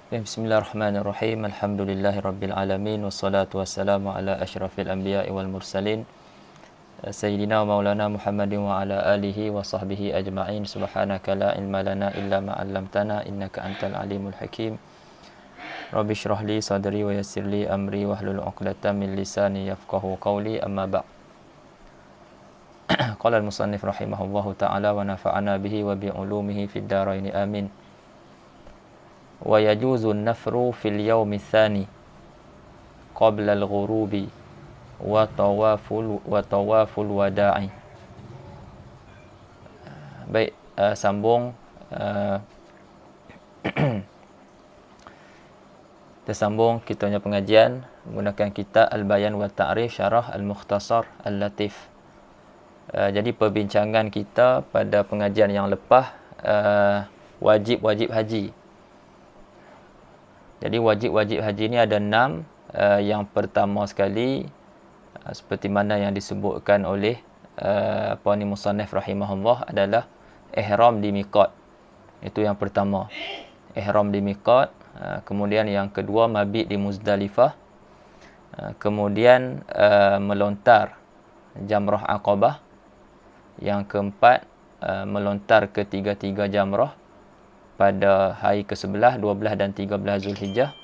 Bismillahirrahmanirrahim. Alhamdulillahirabbil alamin wassalatu wassalamu ala asyrafil anbiya'i wal mursalin sayyidina wa maulana Muhammadin wa ala alihi wa sahbihi ajma'in. Subhanaka la ilma lana illa ma 'allamtana innaka antal alimul hakim. Rabbi shrah li sadri wa yassir li amri wahlul 'uqdatam min lisani yafqahu qawli. Amma ba'd. Qala al-musannif rahimahullahu ta'ala wa nafa'ana bihi wa bi 'ulumihi fid dharain amin. Wa yajuzu an-nafru fil yawmi tsani qabla al-ghurubi wa tawaful wada'i. Baik, sambung tersambung kita punya pengajian menggunakan kitab Al-Bayan wa Ta'rif Syarah Al-Mukhtasar Al-Latif. Jadi perbincangan kita pada pengajian yang lepas wajib-wajib haji. Jadi wajib-wajib haji ni ada 6. Yang pertama sekali seperti mana yang disebutkan oleh musannif rahimahullah adalah ihram di miqat. Itu yang pertama. Ihram di miqat. Kemudian yang kedua mabit di Muzdalifah. Kemudian melontar jamrah Aqabah. Yang keempat melontar ketiga-tiga jamrah pada hari ke-11, 12 dan 13 Zulhijjah.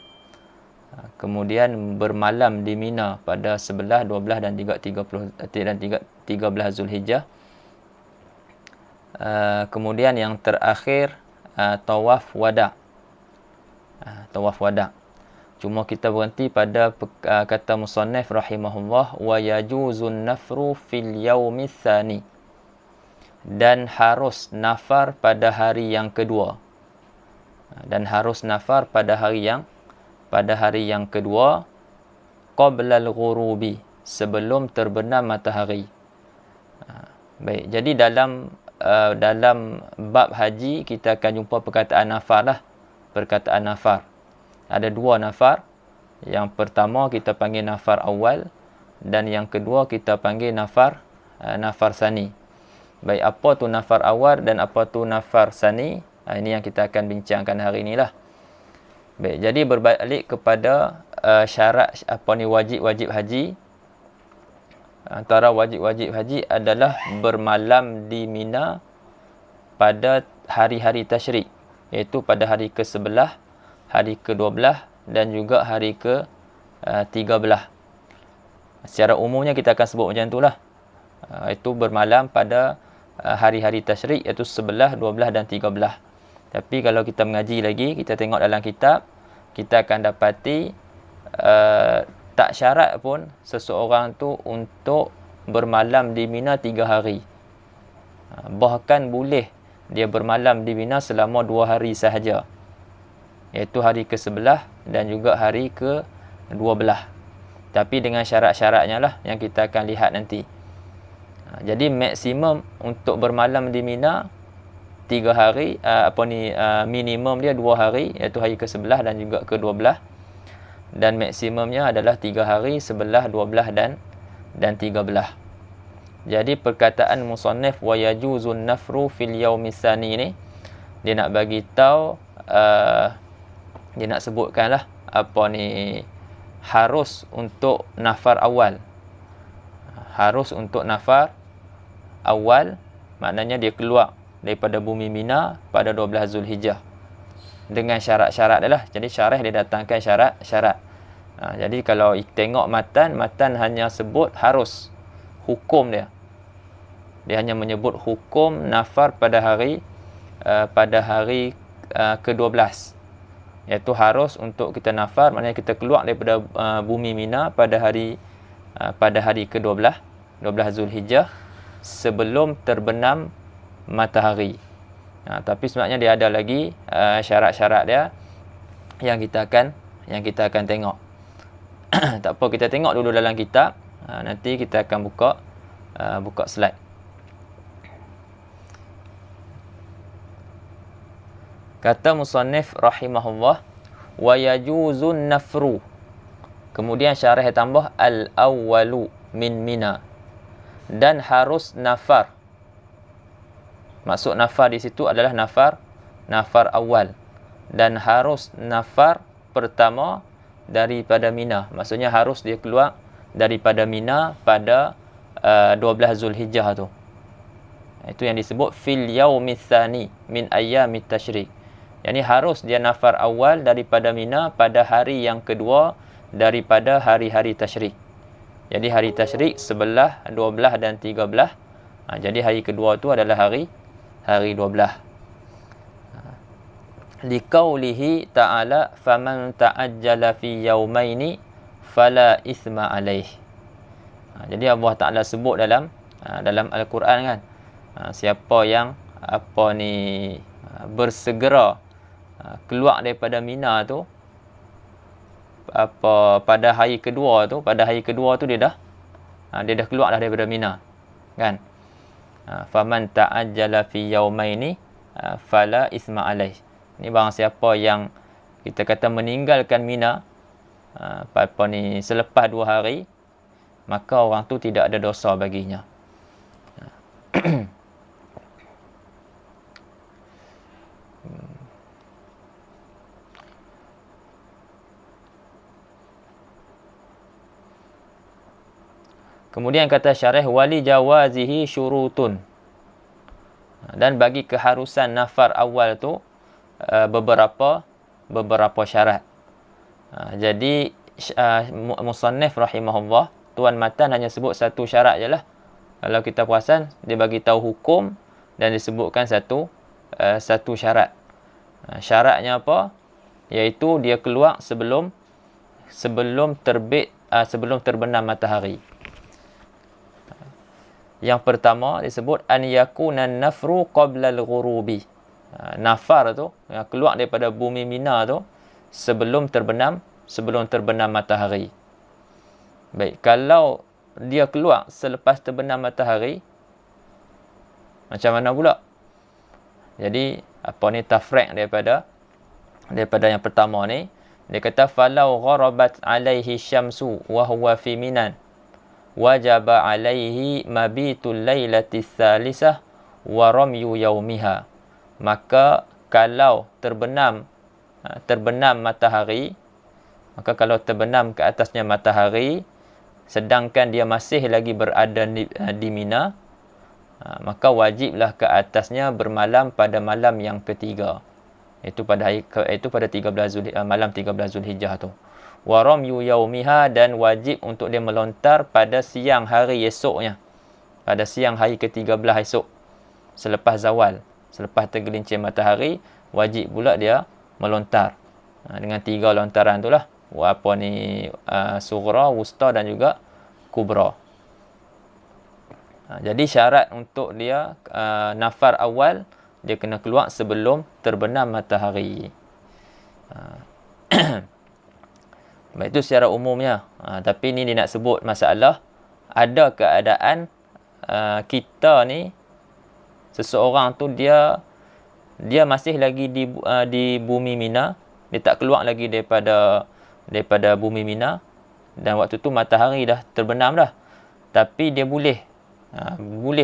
Kemudian bermalam di Mina pada 11, 12 dan 13 Zulhijjah. Kemudian yang terakhir tawaf wada'. Tawaf wada'. Cuma kita berhenti pada kata musannif rahimahullah wa yajuzun nafru fil yaumi tsani. Dan harus nafar pada hari yang kedua. Dan harus nafar pada hari yang kedua qabla al-ghurubi, sebelum terbenam matahari. Baik, jadi dalam bab haji kita akan jumpa perkataan nafar lah. Perkataan nafar. Ada 2 nafar. Yang pertama kita panggil nafar awal dan yang kedua kita panggil nafar sani. Baik, apa tu nafar awal dan apa tu nafar sani? Ini yang kita akan bincangkan hari inilah. Baik, jadi berbalik kepada syarat wajib-wajib haji. Antara wajib-wajib haji adalah bermalam di Mina pada hari-hari tasyrik, iaitu pada hari ke-11, hari ke-12 dan juga hari ke-13. Secara umumnya kita akan sebut macam itulah. Itu bermalam pada hari-hari tasyrik, iaitu 11, 12 dan 13. Tapi kalau kita mengaji lagi, kita tengok dalam kitab, kita akan dapati tak syarat pun seseorang tu untuk bermalam di Mina 3 hari. Bahkan boleh dia bermalam di Mina selama 2 hari sahaja, iaitu hari ke-11 dan juga hari ke-12. Tapi dengan syarat-syaratnya lah yang kita akan lihat nanti. Jadi maksimum untuk bermalam di Mina 3 hari, minimum dia 2 hari, iaitu hari ke-11 dan juga ke-12. Dan maksimumnya adalah 3 hari, 11, 12 dan 13. Jadi perkataan musannif wa yajuzun nafru fil yaumi tsani ni, dia nak bagi tahu, dia nak sebutkanlah harus untuk nafar awal. Harus untuk nafar awal, maknanya dia keluar daripada bumi Mina pada 12 Zulhijjah. Dengan syarat-syarat dia lah. Jadi syarah dia datangkan syarat-syarat. Jadi kalau tengok matan hanya sebut harus. Hukum dia. Dia hanya menyebut hukum nafar pada hari ke-12. Iaitu harus untuk kita nafar, maknanya kita keluar daripada bumi Mina pada hari ke-12, 12 Zulhijjah, sebelum terbenam matahari. Tapi sebenarnya dia ada lagi syarat-syarat dia yang kita akan tengok. Tak apa, kita tengok dulu dalam kitab. Nanti kita akan buka slide. Kata musannif rahimahullah wa yajuzun nafru. Kemudian syarah tambah al-awwalu min Mina. Dan harus nafar. Maksud nafar di situ adalah nafar awal. dan harus nafar pertama daripada Mina. Maksudnya harus dia keluar daripada Mina pada 12 Zulhijjah tu. Itu yang disebut fil yaumits tsani min ayyamit tasyrik. Yani harus dia nafar awal daripada Mina pada hari yang kedua daripada hari-hari tasyrik. Jadi hari tasyrik 11, 12 dan 13. Jadi hari kedua tu adalah hari 12. Liqaulihi ta'ala faman ta'ajjala fi yaumaini fala isma alaih. Jadi Allah Ta'ala sebut dalam Al-Quran kan, siapa yang bersegera keluar daripada Mina tu pada hari kedua tu dia dah keluar dah daripada Mina kan. Faman ta'ajjala fi yaumaini fala isma alaih. Ni barang siapa yang kita kata meninggalkan Mina selepas 2 hari, maka orang tu tidak ada dosa baginya. Kemudian kata syarah wali jawazihi syurutun. Dan bagi keharusan nafar awal tu beberapa syarat. Jadi musannif rahimahullah, tuan matan hanya sebut satu syarat je lah. Kalau kita perasan, dia bagi tahu hukum dan disebutkan satu syarat. Syaratnya apa? Iaitu dia keluar sebelum terbenam matahari. Yang pertama disebut an yakunan nafru qabla al-ghurubi. Nafar tu keluar daripada bumi Mina tu sebelum terbenam matahari. Baik, kalau dia keluar selepas terbenam matahari, macam mana pula? Jadi tafriq daripada yang pertama ni, dia kata falau gharabat alaihi syamsu wa huwa fi minan wajaba alaihi mabitul lailati tsalisah wa ramyu yaumiha. Maka kalau terbenam matahari, maka kalau terbenam ke atasnya matahari sedangkan dia masih lagi berada di Mina, maka wajiblah ke atasnya bermalam pada malam yang ketiga, iaitu pada 13 malam 13 Zulhijjah tu. Wa ramyu yaumiha, dan wajib untuk dia melontar pada siang hari esoknya, pada siang hari ke-13 esok selepas zawal, selepas tergelincir matahari, wajib pula dia melontar dengan 3 lontaran tu lah. Sughra, wusta dan juga kubra. Jadi syarat untuk dia nafar awal, dia kena keluar sebelum terbenam matahari. Baik, itu secara umumnya. Tapi ni dia nak sebut masalah ada keadaan kita ni, seseorang tu dia masih lagi di bumi Mina, dia tak keluar lagi daripada bumi Mina, dan waktu tu matahari dah terbenam dah, tapi dia boleh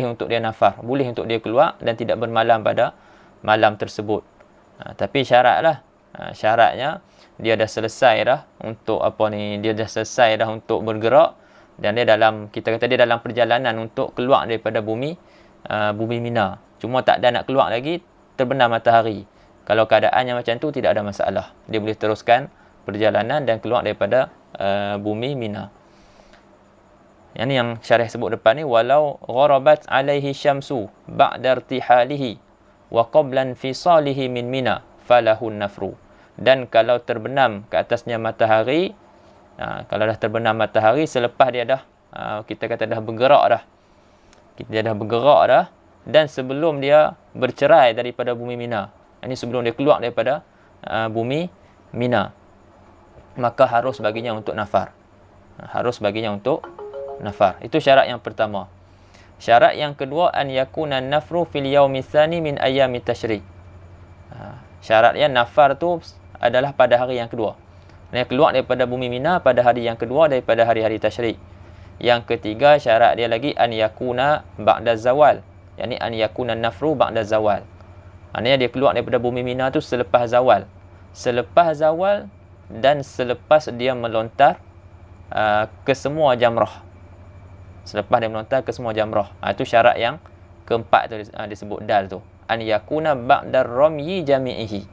untuk dia nafar, boleh untuk dia keluar dan tidak bermalam pada malam tersebut. Tapi syaratnya dia dah selesai dah untuk untuk bergerak, dan dia dalam perjalanan untuk keluar daripada bumi Mina. Cuma tak ada nak keluar lagi, terbenam matahari. Kalau keadaannya macam tu, tidak ada masalah. Dia boleh teruskan perjalanan dan keluar daripada bumi Mina. Yang ni yang syarah sebut depan ni, walau gharabat alaihi syamsu ba'da irtihalihi wa qabla infisalihi min Mina falahun nafru. Dan kalau terbenam ke atasnya matahari, kalau dah terbenam matahari selepas dia dah kita kata dah bergerak dah, dan sebelum dia bercerai daripada bumi Mina, ini sebelum dia keluar daripada bumi Mina, maka harus baginya untuk nafar. Itu syarat yang pertama. Syarat yang kedua, an yakuna nafru fil yaumi tsani min ayyamit tasyrik. Syaratnya nafar tu adalah pada hari yang kedua. Dia keluar daripada bumi Mina pada hari yang kedua daripada hari-hari tasyrik. Yang ketiga, syarat dia lagi an yakuna ba'da zawal. Yani an yakuna nafru ba'da zawal. Maknanya dia keluar daripada bumi Mina tu selepas zawal. selepas zawal dan selepas dia melontar ke semua jamrah. Selepas dia melontar ke semua jamrah. Itu syarat yang keempat tu disebut dal tu. An yakuna ba'dar ramyi jami'ihi.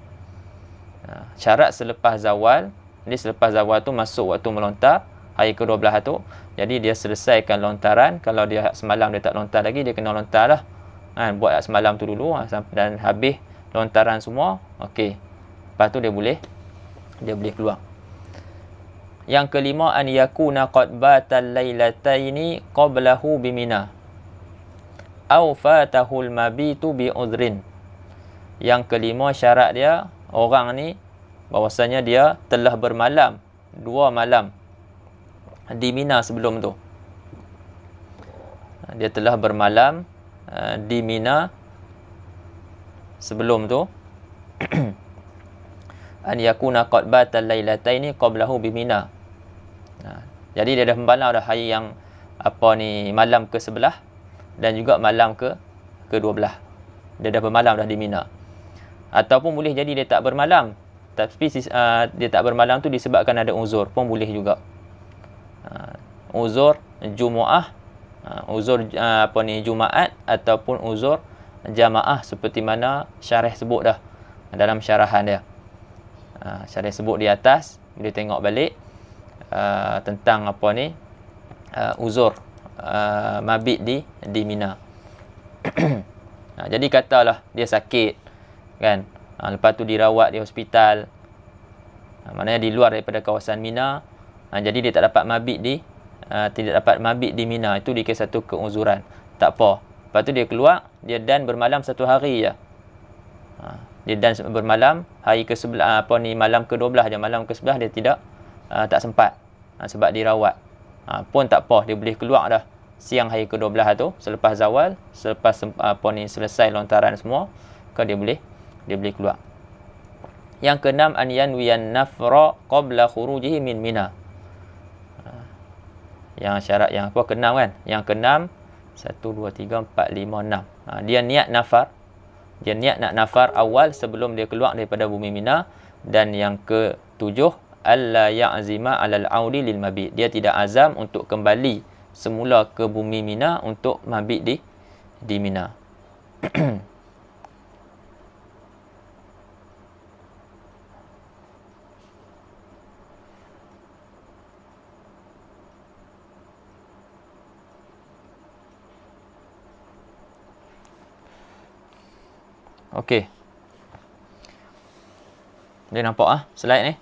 Syarat selepas zawal. Jadi selepas zawal tu masuk waktu melontar hari ke-12 tu. Jadi dia selesaikan lontaran. Kalau dia semalam dia tak lontar lagi, dia kena lontar lah. Buat semalam tu dulu dan habis lontaran semua. Okey. Lepas tu dia boleh keluar. Yang kelima, an yakuna qad batal lailataini qablahu bimina aw fatahul mabitu bi udhrin. Yang kelima syarat dia, orang ni bahwasanya dia telah bermalam 2 malam di Mina sebelum tu. Dia telah bermalam di Mina sebelum tu. An yakuna qad batal lailataini qablahu bi Mina. Jadi dia dah bermalam dah hari yang malam ke-11 dan juga malam ke-12. Dia dah bermalam dah di Mina. Ataupun boleh jadi dia tak bermalam, tapi dia tak bermalam tu disebabkan ada uzur, pun boleh juga. Uzur Jumaah, uzur Jumaat ataupun uzur jamaah, seperti mana syarah sebut dah dalam syarahan dia. Syarah sebut di atas, boleh tengok balik tentang uzur mabit di Mina. Jadi katalah dia sakit kan, lepas tu dirawat di hospital, maknanya di luar daripada kawasan Mina. Jadi dia tak dapat mabit tidak dapat mabit di Mina. Itu dikira satu keuzuran. Tak apa. Lepas tu dia keluar, dia dan bermalam 1 hari je. Dia dan bermalam hari ke-11 malam ke-12 je. Malam ke-11 dia tak sempat sebab dirawat. Pun tak apa, dia boleh keluar dah siang hari ke-12 tu, selepas zawal, selepas selesai lontaran semua, dia boleh keluar. Yang keenam, an yanwiyan nafra qabla khurujihi min Mina. Yang syarat yang keenam kan? Yang keenam 1 2 3 4 5 6. Dia niat nafar. Dia niat nak nafar awal sebelum dia keluar daripada bumi Mina. Dan yang ke-7, alla ya'zima 'alal 'audi lil mabit. Dia tidak azam untuk kembali semula ke bumi Mina untuk mabit di Mina. Okey. Dia nampak slide ni.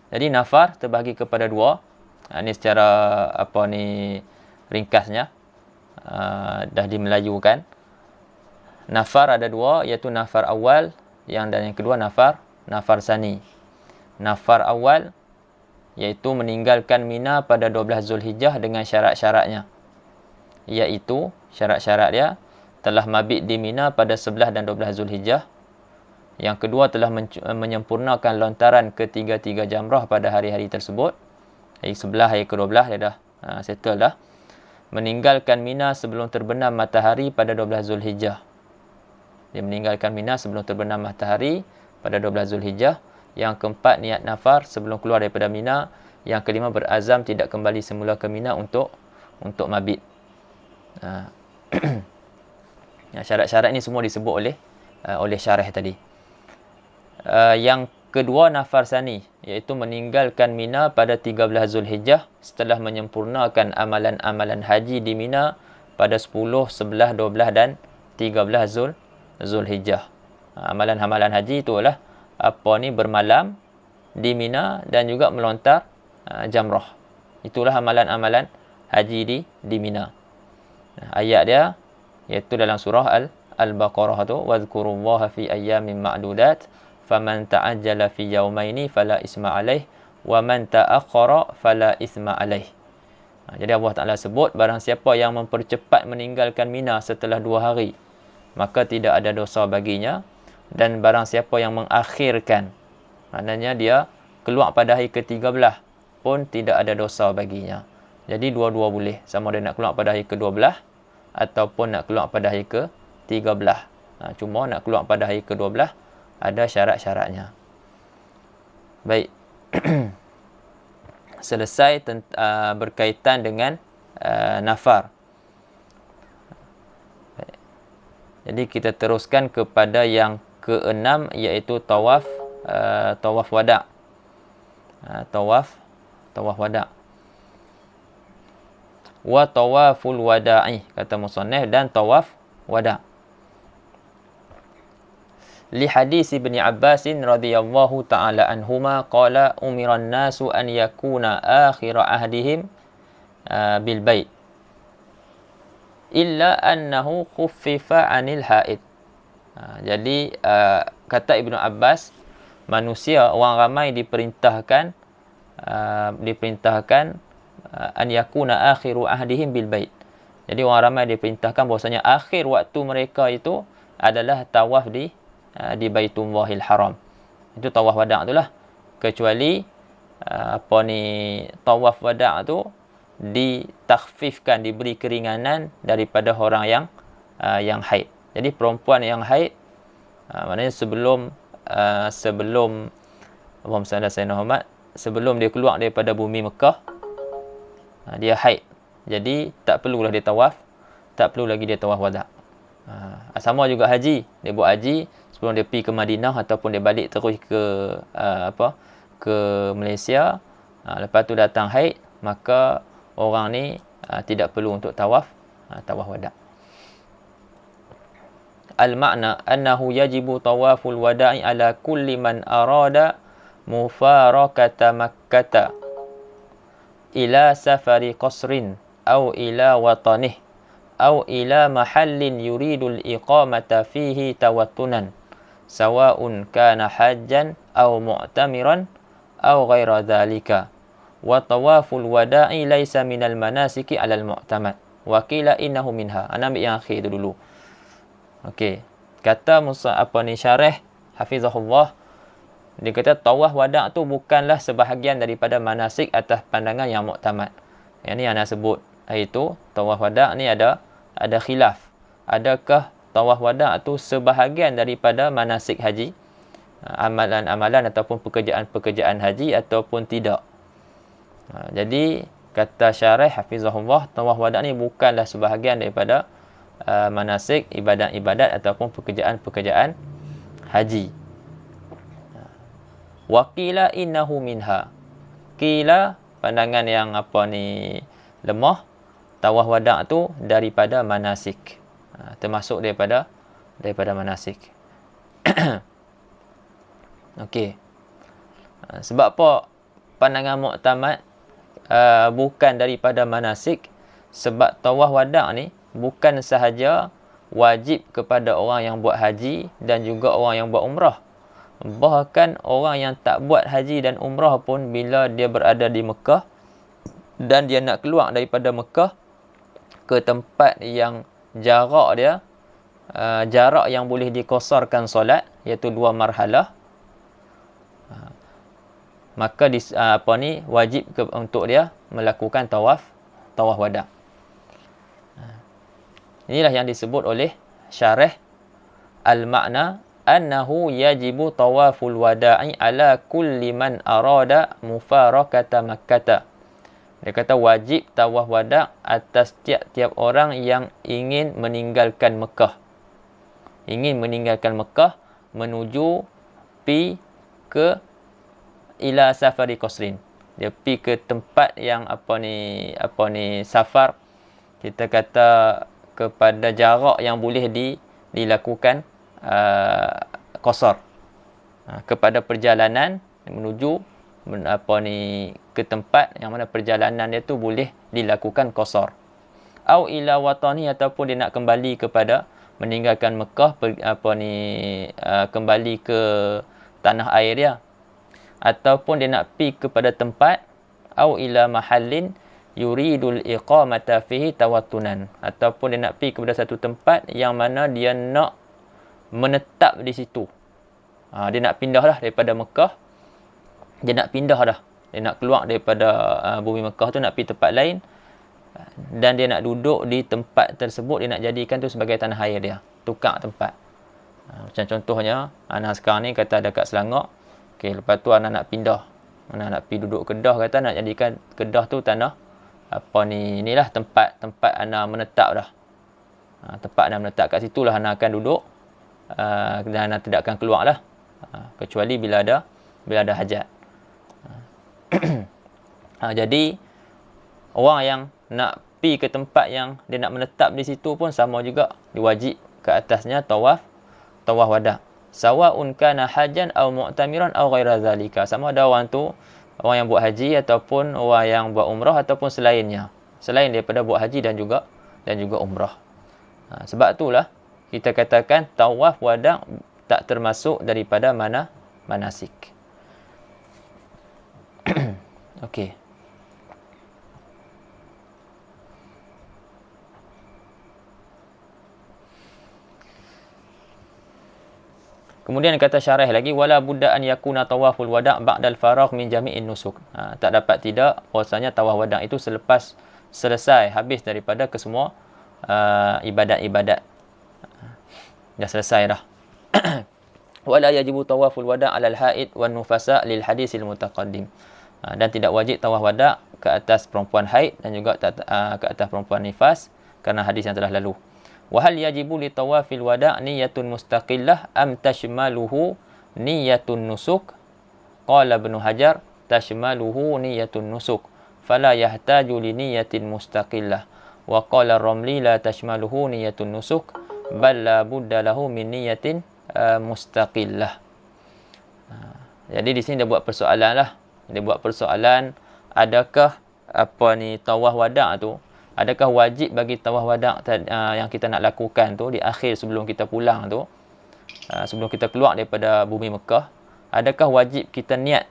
Jadi nafar terbahagi kepada 2. Ini secara ringkasnya. Dah dimelayukan. Nafar ada 2, iaitu nafar awal dan yang kedua nafar sani. Nafar awal iaitu meninggalkan Mina pada 12 Zulhijjah dengan syarat-syaratnya. Iaitu syarat-syarat dia telah mabit di Mina pada 11 dan 12 Zulhijjah. Yang kedua, telah menyempurnakan lontaran ke-3 jamrah pada hari-hari tersebut. Hari 11, hari ke-12 dia dah settle dah. Meninggalkan Mina sebelum terbenam matahari pada 12 Zulhijjah. Dia meninggalkan Mina sebelum terbenam matahari pada 12 Zulhijjah. Yang keempat, niat nafar sebelum keluar daripada Mina. Yang kelima, berazam tidak kembali semula ke Mina untuk mabit. Syarat-syarat ni semua disebut oleh syarah tadi. Yang kedua, nafar sani, iaitu meninggalkan Mina pada 13 Zulhijjah setelah menyempurnakan amalan-amalan haji di Mina pada 10, 11, 12 dan 13 Zulhijjah. Amalan-amalan haji itulah bermalam di Mina dan juga melontar jamrah. Itulah amalan-amalan haji di Mina. Ayat dia iaitu dalam surah Al-Baqarah tu, wadhkurullaha fi ayyamin ma'dudat faman ta'ajjala fi yawmaini fala isma alaih wa man ta'akhkhara fala isma alaih. Jadi Allah Ta'ala sebut, barang siapa yang mempercepat meninggalkan Mina setelah 2 hari, maka tidak ada dosa baginya. Dan barang siapa yang mengakhirkan, maknanya dia keluar pada hari ke-13, pun tidak ada dosa baginya. Jadi dua-dua boleh, sama ada nak keluar pada hari ke-12 ataupun nak keluar pada hari ke-13. Cuma nak keluar pada hari ke-12 ada syarat-syaratnya. Baik. Selesai berkaitan dengan nafar. Baik. Jadi kita teruskan kepada yang keenam, iaitu tawaf wada'. Tawaf wada'. Wa tawaful wada'i, kata musannif, dan tawaf wada'. Li hadis Ibn Abbas radhiyallahu ta'ala anhuma qala umiran nasu an yakuna akhir ahdihim bil bait illa annahu khuffifa 'anil haid. Jadi kata Ibnu Abbas, manusia, orang ramai diperintahkan an yakuna akhiru ahdihim bil bait. Jadi orang ramai diperintahkan bahwasanya akhir waktu mereka itu adalah tawaf di Baitullahil Haram. Itu tawaf wada' itulah. Kecuali tawaf wada' tu ditakhfifkan, diberi keringanan daripada orang yang haid. Jadi perempuan yang haid, maknanya sebelum Allahumma salli ala sayyidina Muhammad, sebelum dia keluar daripada bumi Mekah, dia haid. Jadi tak perlulah dia tawaf, tak perlu lagi dia tawaf wada'. Sama juga haji. Dia buat haji sebelum dia pergi ke Madinah ataupun dia balik terus ke Malaysia, lepas tu datang haid, maka orang ni tidak perlu untuk tawaf wada'. Al-makna annahu yajibu tawaful wada'i ala kulli man arada mufarakata Makkah ila safari qasrin aw ila watanih aw ila mahallin yuridul iqamata fihi tawattunan sawa'un kana hajjan aw mu'tamiran aw ghaira dhalika wa tawaful wada'i laysa minal manasiki 'alal mu'tamad wa qila innahu minha. Ana ambil yang akhir tu dulu. Okey, kata syarah hafizahullah, dia kata tawaf wada' tu bukanlah sebahagian daripada manasik atas pandangan yang mu'tamad. Yang ni yang nak sebut, iaitu tawaf wada' ni ada khilaf. Adakah tawaf wada' tu sebahagian daripada manasik haji, amalan-amalan ataupun pekerjaan-pekerjaan haji, ataupun tidak. Jadi kata syarah hafizahullah, tawaf wada' ni bukanlah sebahagian daripada manasik, ibadat-ibadat ataupun pekerjaan-pekerjaan haji. Wa qila innahu minha. Qila, pandangan yang lemah, tawaf wada' tu daripada manasik. Termasuk daripada manasik. Okey. Sebab apa pandangan mu'tamad bukan daripada manasik? Sebab tawaf wada' ni bukan sahaja wajib kepada orang yang buat haji dan juga orang yang buat umrah. Bahkan orang yang tak buat haji dan umrah pun, bila dia berada di Mekah dan dia nak keluar daripada Mekah ke tempat yang jarak yang boleh dikosarkan solat, iaitu 2 marhalah, maka wajib untuk dia melakukan tawaf wada'. Inilah yang disebut oleh syarah, al-makna annahu yajibu tawaful wada'i ala kulli man arada mufarakata Makkah. Dia kata wajib tawaf wada' atas tiap-tiap orang yang ingin meninggalkan Mekah. Ingin meninggalkan Mekah menuju pi ke ila safari qasrin. Dia pi ke tempat yang safar, kita kata kepada jarak yang boleh dilakukan qasar, kepada perjalanan menuju ke tempat yang mana perjalanan dia tu boleh dilakukan qasar. Au ila watani, ataupun dia nak kembali kepada meninggalkan Mekah, kembali ke tanah air dia, ataupun dia nak pergi kepada tempat, au ila mahallin yuridul iqamata fihi tawattunan, ataupun dia nak pergi kepada satu tempat yang mana dia nak menetap di situ. Dia nak pindah dah daripada Mekah, dia nak pindah dah, dia nak keluar daripada bumi Mekah tu, nak pergi tempat lain, dan dia nak duduk di tempat tersebut, dia nak jadikan tu sebagai tanah air dia, tukar tempat. Macam contohnya anak sekarang ni kata dekat Selangor, Okey, lepas tu anak nak pindah. Anak nak pergi duduk Kedah, kata nak jadikan Kedah tu tanah inilah tempat anak menetap dah. Tempat anak menetap kat situlah anak akan duduk, dan anak tidak akan keluar lah, kecuali bila ada hajat. Jadi orang yang nak pergi ke tempat yang dia nak menetap di situ pun sama juga, diwajib ke atasnya tawaf wada. Sawa'un kana hajan aw mu'tamiran aw ghaira zalika. Sama ada orang tu orang yang buat haji ataupun orang yang buat umrah ataupun selainnya. Selain daripada buat haji dan juga umrah. Sebab itulah kita katakan tawaf wada tak termasuk daripada manasik. Okey. Kemudian kata syarah lagi, wala budda an yakuna tawaful wada' ba'dal faragh min jami'in nusuk. Tak dapat tidak bahwasanya tawaf wada' itu selepas selesai habis daripada kesemua ibadat-ibadat. Dah selesai dah. Wala yajibu tawaful wada' 'alal haid wan nufasa lil hadisil mutaqaddim. Dan tidak wajib tawaf wada' ke atas perempuan haid dan juga ke atas perempuan nifas kerana hadis yang telah lalu. Wa hal yajibu li tawafil wada' niyatun mustaqillah am tashmaluhu niyatun nusuk? Qala Ibnu Hajar tashmaluhu niyatun nusuk fala yahtaju li niyatin mustaqillah. Wa qala Ramli la tashmaluhu niyatun nusuk bal la budda lahu min niyatin mustaqillah. Jadi di sini dia buat persoalan lah. Dia buat persoalan, adakah tawaf wada' tu, adakah wajib bagi tawaf wada' yang kita nak lakukan tu di akhir sebelum kita pulang tu, sebelum kita keluar daripada bumi Mekah, adakah wajib kita niat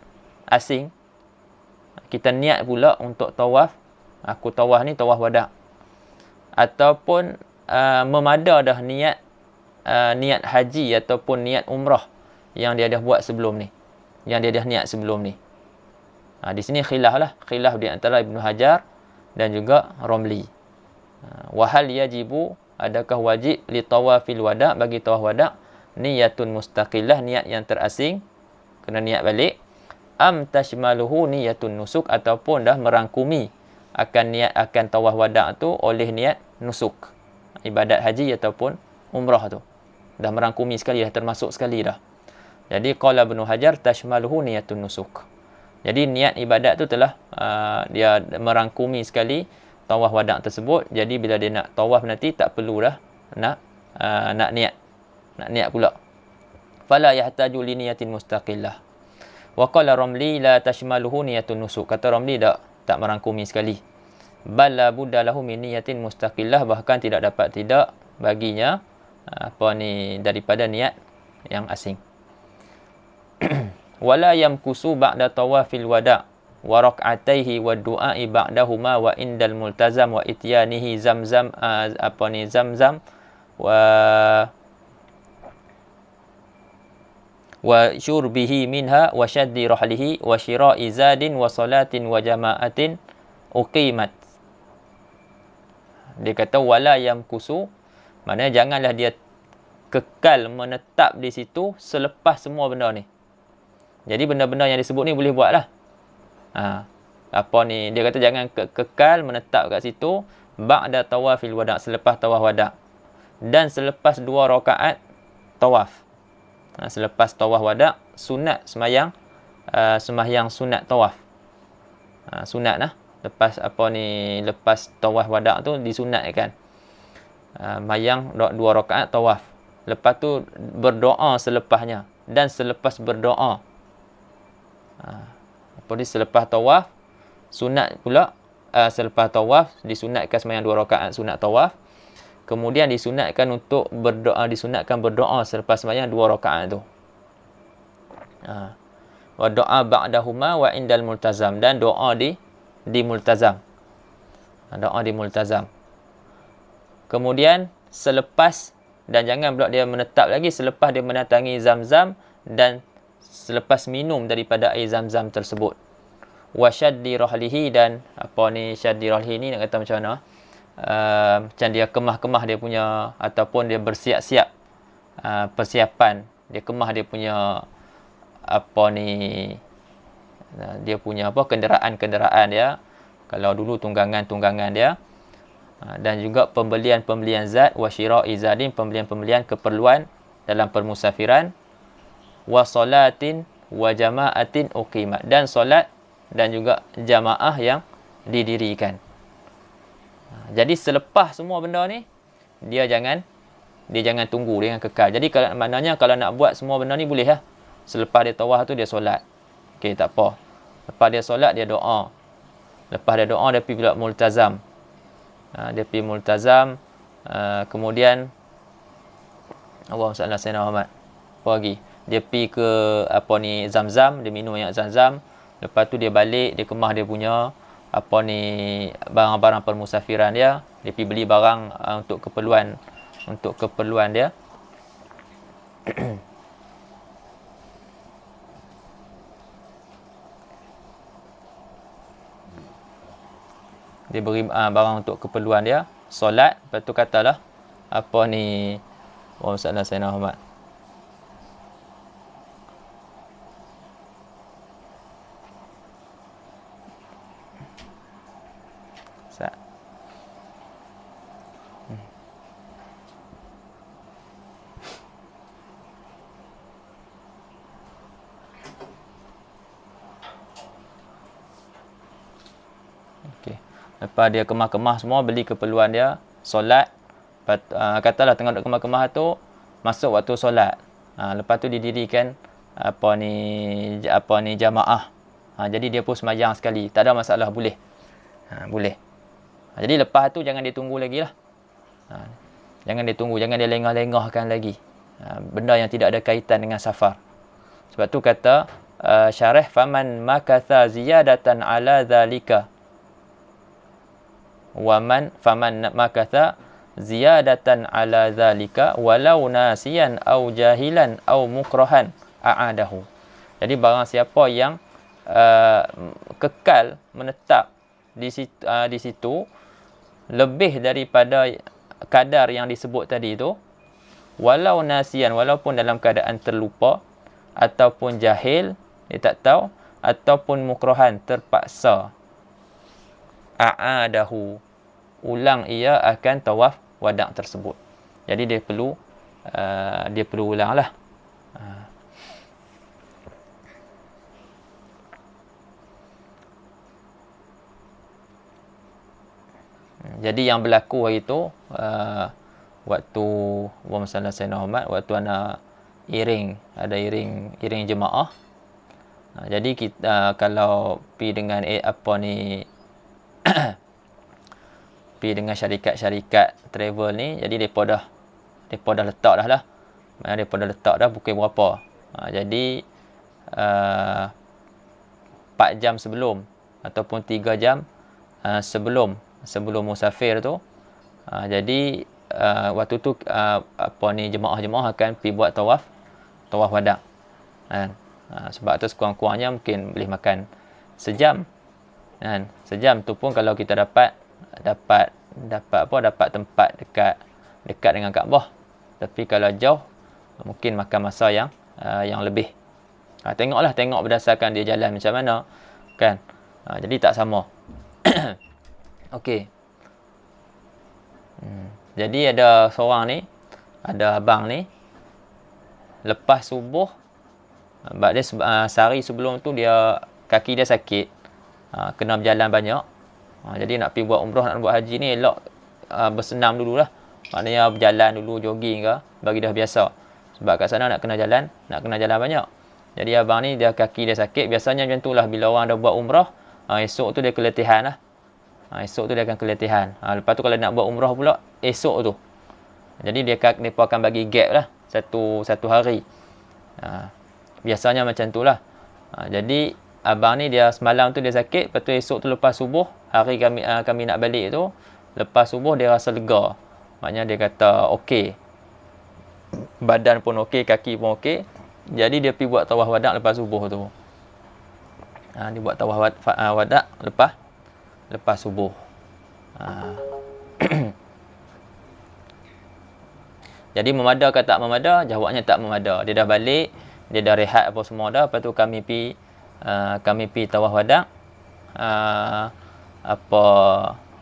asing? Kita niat pula untuk tawaf, aku tawaf ni tawaf wada', ataupun memada dah niat haji ataupun niat umrah yang dia dah buat sebelum ni, yang dia dah niat sebelum ni. Di sini khilaf di antara Ibnu Hajar dan juga Ramli. Wa hal yajibu, adakah wajib li tawafil wada', bagi tawaf wada' niyatun mustaqillah, niat yang terasing, kena niat balik, am tashmaluhu niyatun nusuk, ataupun dah merangkumi akan tawaf wada' tu oleh niat nusuk, ibadat haji ataupun umrah tu. Dah merangkumi sekali, dah termasuk sekali dah. Jadi qala Ibnu Hajar tashmaluhu niyatun nusuk. Jadi niat ibadat tu telah dia merangkumi sekali tawaf wada' tersebut. Jadi bila dia nak tawaf nanti tak perlu dah nak niat pula. Fala yahtaju li niyatin mustaqillah. Wa qala Ramli la tashmaluhu niyatun nusuk. Kata Ramli tak merangkumi sekali. Bal la budda lahu min niyatin mustaqillah, bahkan tidak dapat tidak baginya daripada niat yang asing. Wala yamkusu ba'da tawafil wada' wa rak'ataihi wa du'a'i ba'dahuma wa indal multazam wa ityanihi zamzam wa syurbihi minha wa shaddi rahlihi wa shira'i zadin wa salatin wa jama'atin uqimat. Dia kata wala yamkusu, maknanya janganlah dia kekal menetap di situ selepas semua benda ni. Jadi benda-benda yang disebut ni boleh buat lah. Dia kata jangan kekal menetap kat situ ba'da tawafil wada', selepas tawaf wada', dan selepas 2 rakaat tawaf. Selepas tawaf wada', sunat sembahyang sunat tawaf. Sunat lah. Lepas tawaf wada' tu disunatkan. Sembahyang 2 rakaat tawaf. Lepas tu berdoa selepasnya, dan selepas berdoa. Selepas tawaf sunat pula, selepas tawaf disunatkan sembahyang 2 rakaat sunat tawaf. Kemudian disunatkan untuk berdoa, berdoa selepas sembahyang 2 rakaat tu. Wa doa ba'dahuma wa indal multazam, dan doa di multazam. Doa di multazam. Kemudian selepas, dan jangan pula dia menetap lagi selepas dia mendatangi Zamzam dan selepas minum daripada air Zamzam tersebut. Wa shaddi rahlihi, dan shaddi rahlihi ni nak kata macam mana? Macam dia kemah-kemah dia punya, ataupun dia bersiap-siap persiapan, dia kemah dia punya dia punya kenderaan-kenderaan dia, kalau dulu tunggangan-tunggangan dia, dan juga pembelian-pembelian zat, wa syira'i zadin, pembelian-pembelian keperluan dalam permusafiran, wa salatin wa jama'atin uqimat, dan solat dan juga jamaah yang didirikan. Jadi selepas semua benda ni, dia jangan tunggu, dia jangan kekal. Jadi maknanya kalau nak buat semua benda ni boleh lah. Selepas dia tawaf tu dia solat. Okey, tak apa. Lepas dia solat dia doa. Lepas dia doa dia pergi pula multazam. Dia pergi multazam, kemudian Allahumma salli ala sayyidina Muhammad. Apa lagi? Dia pergi ke Zam-Zam, dia minum yang Zam-Zam. Lepas tu dia balik, dia kemah dia punya barang-barang permusafiran dia. Dia pergi beli barang untuk keperluan dia. Dia beri barang untuk keperluan dia, solat, lepas tu katalah Allahumma salli ala sayyidina Muhammad. Lepas dia kemah-kemah semua, beli keperluan dia, solat. Katalah tengah duduk kemah-kemah tu, masuk waktu solat. Lepas tu didirikan jamaah. Jadi dia pun semayang sekali. Tak ada masalah, boleh. Boleh. Jadi lepas tu jangan dia tunggu lagi lah. Jangan dia tunggu, jangan dia lengah-lengahkan lagi. Benda yang tidak ada kaitan dengan safar. Sebab tu kata syarah, faman makatha ziyadatan ala zalika, faman makatha ziyadatan ala zalika walau nasiyan au jahilan au mukrahan a'adahu. Jadi barang siapa yang kekal menetap di situ lebih daripada kadar yang disebut tadi itu, walau nasiyan, walaupun dalam keadaan terlupa ataupun jahil, dia tak tahu, ataupun mukrahan, terpaksa, a'adahu, ulang ia akan tawaf wada' tersebut. Jadi dia perlu ulang lah. Jadi yang berlaku hari itu, waktu Allahumma salli ala sayyidina Muhammad, waktu ada iring jemaah. Jadi kita kalau pergi dengan pergi dengan syarikat travel ni, jadi depa dah letak dah lah. Mana depa dah letak dah pukul berapa. Jadi 4 jam sebelum ataupun 3 jam sebelum musafir tu. Jadi waktu tu jemaah-jemaah akan pergi buat tawaf wada'. Sebab tu sekurang-kurangnya mungkin boleh makan sejam. Sejam tu pun kalau kita dapat tempat dekat dengan Kaabah. Tapi kalau jauh mungkin makan masa yang lebih. Tengok berdasarkan dia jalan macam mana, kan. Jadi tak sama. Okey. Jadi ada abang ni lepas subuh, dia sehari sebelum tu kaki dia sakit, kena berjalan banyak. Jadi nak pergi buat umrah, nak buat haji ni elok bersenam dululah. Maknanya berjalan dulu, jogging ke, bagi dah biasa. Sebab kat sana nak kena jalan banyak. Jadi abang ni kaki dia sakit. Biasanya macam itulah bila orang dah buat umrah, esok tu dia keletihan lah. Esok tu dia akan keletihan. Lepas tu kalau nak buat umrah pula esok tu. Jadi mereka akan bagi gap lah satu hari. Biasanya macam tu lah. Jadi abang ni semalam tu dia sakit, lepas tu esok tu lepas subuh, hari kami nak balik tu, lepas subuh dia rasa lega. Maknanya dia kata okey. Badan pun okey, kaki pun okey. Jadi dia pergi buat tawaf wada' lepas subuh tu. Dia buat tawaf wada' lepas subuh. Jadi memada ke tak memada? Jawabnya tak memada. Dia dah balik, dia dah rehat apa semua dah, lepas tu kami pi tawaf wada. Apa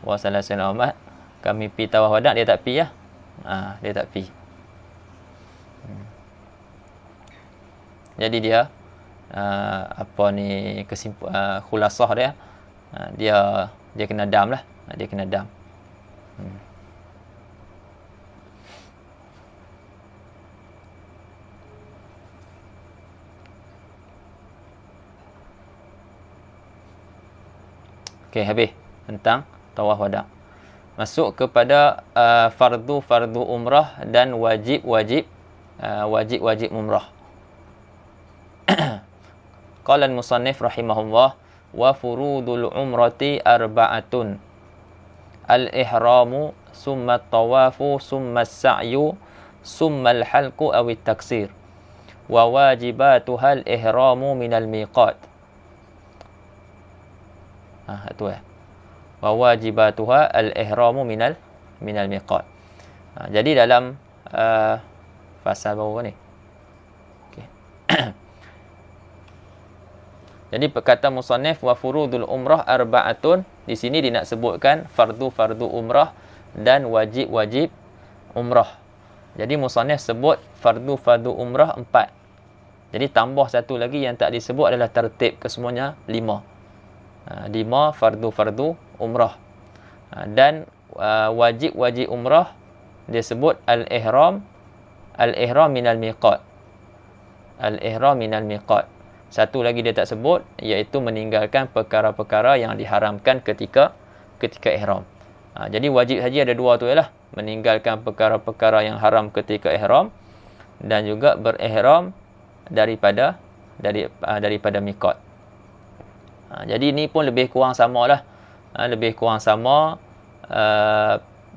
wasallallahu alaihi wasallam, kami pi tawaf wada, dia tak pi lah. Dia tak pi. Jadi dia khulasah dia, dia kena dam lah. Dia kena dam. Okey, habis tentang tawaf wada. Masuk kepada fardu umrah dan wajib umrah. Qala al-musannif rahimahullah, wa furudul umrati arba'atun. Al-ihramu, summa at-tawafu, summa as-sa'yu, summa al-halqu aw at-taksir. Wa wajibatuha al-ihramu min al-miqat. Itu wa wajibatuha al-ihramu minal miqat. Jadi dalam pasal baru ni. Okey. Jadi kata musannif wa furudul umrah arba'atun, di sini dia nak sebutkan fardu umrah dan wajib umrah. Jadi musannif sebut fardu umrah 4. Jadi tambah satu lagi yang tak disebut adalah tertib, kesemuanya 5. 5 fardu umrah. Dan wajib umrah dia sebut al-ihram minal miqat. Al-ihram minal miqat. Satu lagi dia tak sebut, iaitu meninggalkan perkara-perkara yang diharamkan ketika ihram. Jadi wajib haji ada 2 tu ialah meninggalkan perkara-perkara yang haram ketika ihram dan juga berihram daripada miqat. Jadi ini pun lebih kurang sama lah. Lebih kurang sama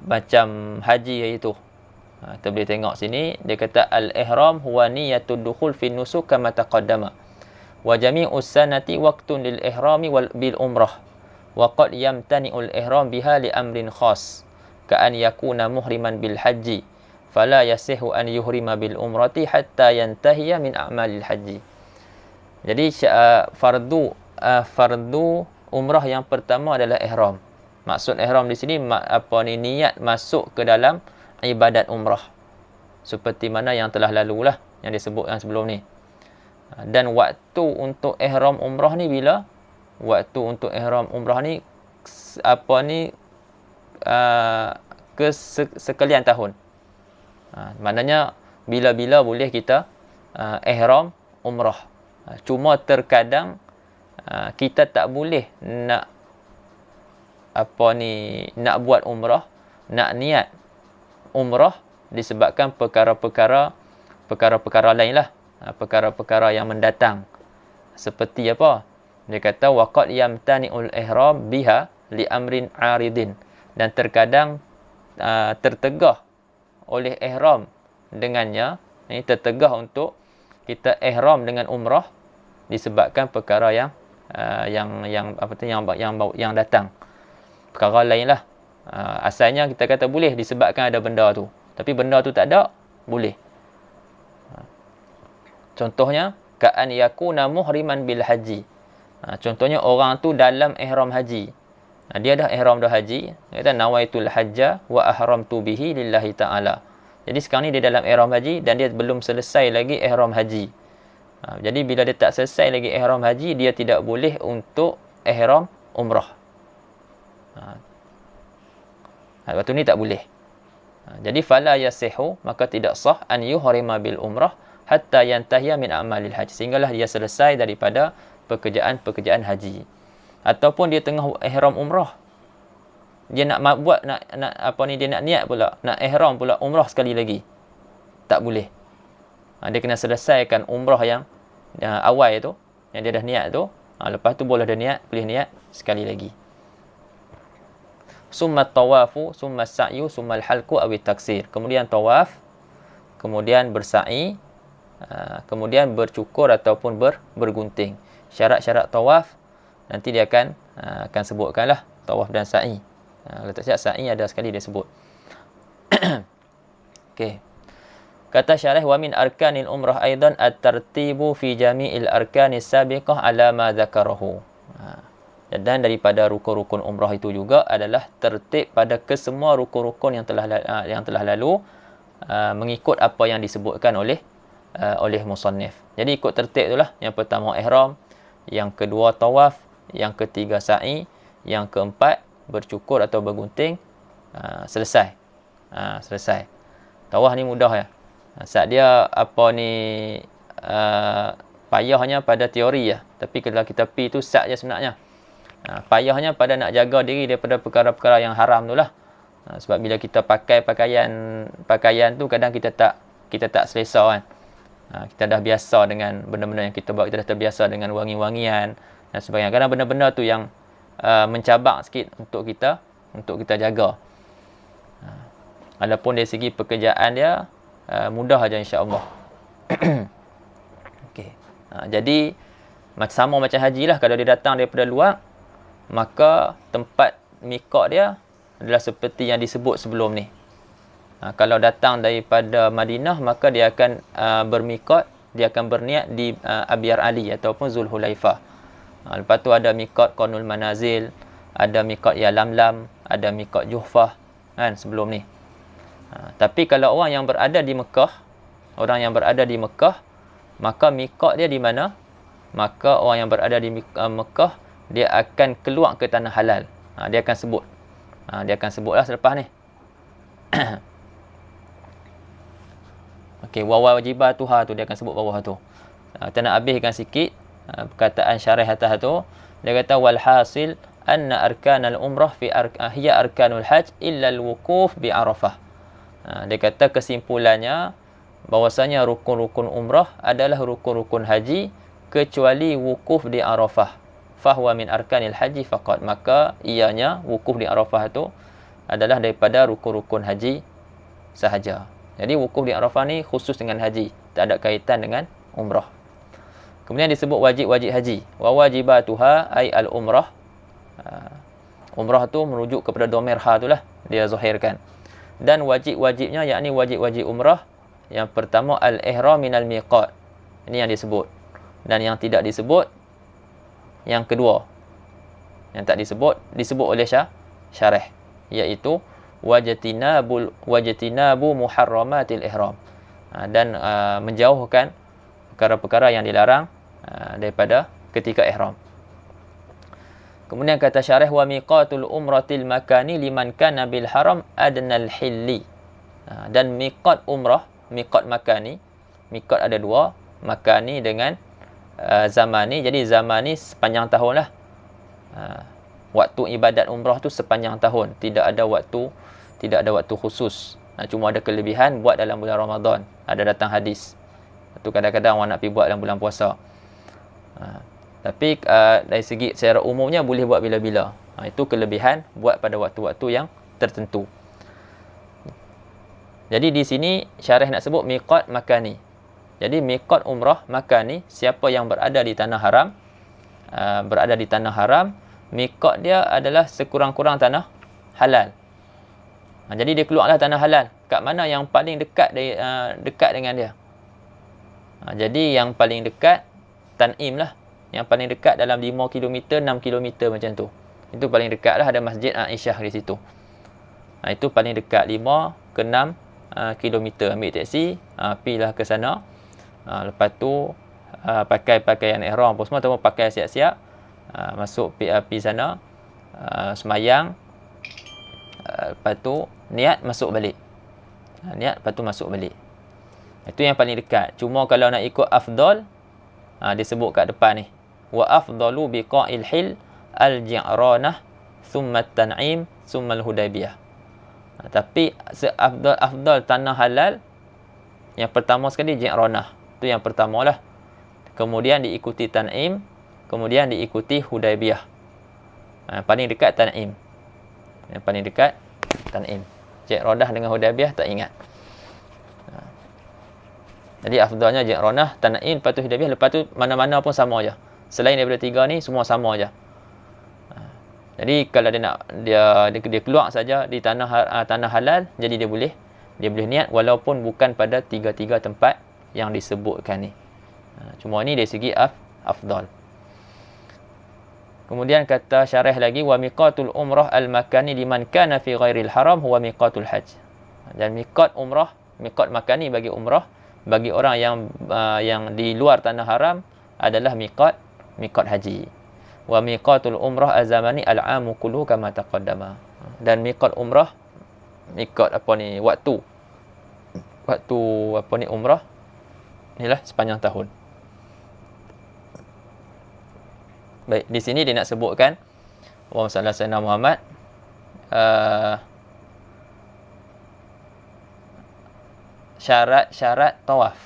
macam haji iaitu. Kita boleh tengok sini. Dia kata al-ihram huwa niyatud dukhul fi nusuk kama taqaddama. Wa jami'us sanati waqtun lil ihrami wal bil umrah. Wa qad yamtani'ul ihram biha li amrin khas. Ka'an yakuna muhriman bil haji. Fala yasihu an yuhrima bil umrati hatta yantahiya min a'malil haji. Jadi fardu umrah yang pertama adalah ihram. Maksud ihram di sini niat masuk ke dalam ibadat umrah. Seperti mana yang telah lalulah, yang disebutkan sebelum ni. Dan waktu untuk ihram umrah ni bila? Waktu untuk ihram umrah ni sekalian tahun. Maknanya bila-bila boleh kita ihram umrah. Cuma terkadang kita tak boleh nak buat umrah, nak niat umrah disebabkan perkara-perkara lain lah, perkara-perkara yang mendatang. Seperti apa? Dia kata waqad yamtani'ul ihram biha li amrin 'aridin, dan terkadang tertegah oleh ihram dengannya, ini tertegah untuk kita ihram dengan umrah disebabkan perkara yang datang, perkara lain lah. Asalnya kita kata boleh disebabkan ada benda tu, tapi benda tu tak ada, boleh. Contohnya ka'an yakuna muhriman bil haji. Contohnya orang tu dalam ihram haji. Dia dah ihram dah haji, dia kata nawaitul hajja wa ahramtu bihi lillahi ta'ala. Jadi sekarang ni dia dalam ihram haji dan dia belum selesai lagi ihram haji. Jadi bila dia tak selesai lagi ihram haji, dia tidak boleh untuk ihram umrah. Waktu ni tak boleh. Jadi fala yasihu, maka tidak sah an yuhrima bil umrah hatta yantahiya min a'malil haji, sehinggalah dia selesai daripada pekerjaan haji. Ataupun dia tengah ihram umrah, dia nak dia nak niat pula, nak ihram pula umrah sekali lagi, tak boleh. Dia kena selesaikan umrah yang awal tu, yang dia dah niat tu. Lepas tu boleh niat sekali lagi. Summa tawafu, summa sa'yu, summa al-halqu aw at-taksir. Kemudian tawaf, kemudian bersa'i, kemudian bercukur ataupun bergunting. Syarat-syarat tawaf nanti dia akan sebutkanlah, tawaf dan sa'i. Kalau tak silap sa'i ada sekali dia sebut. Okey. Kata syarah, wa min arkanil umrah aidan at-tartibu fi jami'il arkanis sabiqah ala ma dzakarahu. Dan daripada rukun-rukun umrah itu juga adalah tertib pada kesemua rukun-rukun yang telah lalu, mengikut apa yang disebutkan oleh musannif. Jadi ikut tertib itulah. Yang pertama ihram, yang kedua tawaf, yang ketiga sa'i, yang keempat bercukur atau bergunting. Selesai. Selesai. Tawaf ni mudah ya. Saat dia payahnya pada teori ya. Tapi kalau kita pergi tu sat je sebenarnya. Payahnya pada nak jaga diri daripada perkara-perkara yang haram tu lah. Sebab bila kita pakai pakaian tu kadang kita tak selesa kan. Kita dah biasa dengan benda-benda yang kita buat, kita dah terbiasa dengan wangi-wangian dan sebagainya. Kadang benda-benda tu yang mencabak sikit untuk kita jaga. Adapun dari segi pekerjaan dia mudah aja insya-Allah. Okey. Jadi sama macam haji lah, kalau dia datang daripada luar, maka tempat miqat dia adalah seperti yang disebut sebelum ni. Kalau datang daripada Madinah, maka dia akan bermiqat, dia akan berniat di Abyar Ali ataupun Zulhulaifah. Lepas tu ada miqat Qanul Manazil, ada miqat Yalamlam, ada miqat Juhfah kan sebelum ni. Tapi kalau orang yang berada di Mekah, maka miqat dia di mana? Maka orang yang berada di Mekah, dia akan keluar ke tanah halal. Dia akan sebut. Dia akan sebutlah selepas ni. Okey, wa wajibatuha tu dia akan sebut bawah tu. Kita nak habiskan sikit perkataan syarah atas tu. Dia kata wal hasil anna arkanal umrah hiya arkanul hajj illa al-wuquf bi Arafah. Dia kata kesimpulannya bahwasanya rukun-rukun umrah adalah rukun-rukun haji kecuali wukuf di Arafah. Fahuwa min arkanil haji faqat. Maka ianya wukuf di Arafah itu adalah daripada rukun-rukun haji sahaja. Jadi wukuf di Arafah ni khusus dengan haji, tak ada kaitan dengan umrah. Kemudian disebut wajib-wajib haji. Wa wajibatuha ay al-umrah. Umrah tu merujuk kepada dhamir ha itulah dia zahirkan. Dan wajib-wajibnya yakni wajib-wajib umrah, yang pertama al-ihram minal miqat. Ini yang disebut. Dan yang tidak disebut yang kedua. Yang tak disebut oleh syarah, iaitu wajtinabu muharramatil ihram. Dan menjauhkan perkara-perkara yang dilarang daripada ketika ihram. Kemudian kata syarah wa miqatul umratil makani liman kana bil haram adnal hilli. Dan miqat umrah, miqat makani, miqat ada dua, makani dengan zamani. Jadi zamani sepanjang tahun lah. Waktu ibadat umrah tu sepanjang tahun, tidak ada waktu khusus. Cuma ada kelebihan buat dalam bulan Ramadan. Ada datang hadis. Tu kadang-kadang orang nak pergi buat dalam bulan puasa. Tapi dari segi secara umumnya boleh buat bila-bila. Itu kelebihan buat pada waktu-waktu yang tertentu. Jadi di sini syarah nak sebut miqat makani. Jadi miqat umrah makani, siapa yang berada di tanah haram, miqat dia adalah sekurang-kurang tanah halal. Jadi dia keluarlah tanah halal. Kat mana yang paling dekat dengan dia? Jadi yang paling dekat Tan'im lah. Yang paling dekat dalam 5 km, 6 km macam tu. Itu paling dekat lah, ada Masjid Aisyah di situ. Itu paling dekat 5 ke 6 km. Ambil teksi, pergilah ke sana. Lepas tu pakai pakaian ihram apa semua, ataupun pakai siap-siap, masuk pergi sana, semayang, lepas tu niat masuk balik. Lepas tu masuk balik. Itu yang paling dekat. Cuma kalau nak ikut afdal, disebut kat depan ni, wa afdalu biqa'il hil al-ji'ranah thumma at-tan'im thumma al-hudaybiyah. Tapi afdal tanah halal yang pertama sekali ji'ranah. Itu yang pertamalah. Kemudian diikuti Tan'im, kemudian diikuti Hudaybiyah. Paling dekat Tan'im. Yang paling dekat Tan'im. Ji'ranah dengan Hudaybiyah tak ingat. Jadi afdalnya Ji'ranah, Tan'im, lepas tu Hudaybiyah, lepas tu mana-mana pun sama aja. Selain daripada tiga ni semua sama aja. Jadi kalau dia keluar saja di tanah halal, jadi dia boleh Dia boleh niat walaupun bukan pada tiga-tiga tempat yang disebutkan ni. Cuma ni dari segi afdal. Kemudian kata syarah lagi, wa miqatul umrah al-makani liman kana fi ghairil haram huwa miqatul hajj. Dan miqat umrah, miqat makani bagi umrah, bagi orang yang di luar tanah haram adalah miqat haji. Wa miqatul umrah az-zamani al-amu kullu kama taqaddama. Dan miqat umrah, miqat waktu umrah inilah sepanjang tahun. Baik, di sini dia nak sebutkan Allahumma salli ala sayyidina Muhammad, syarat-syarat tawaf.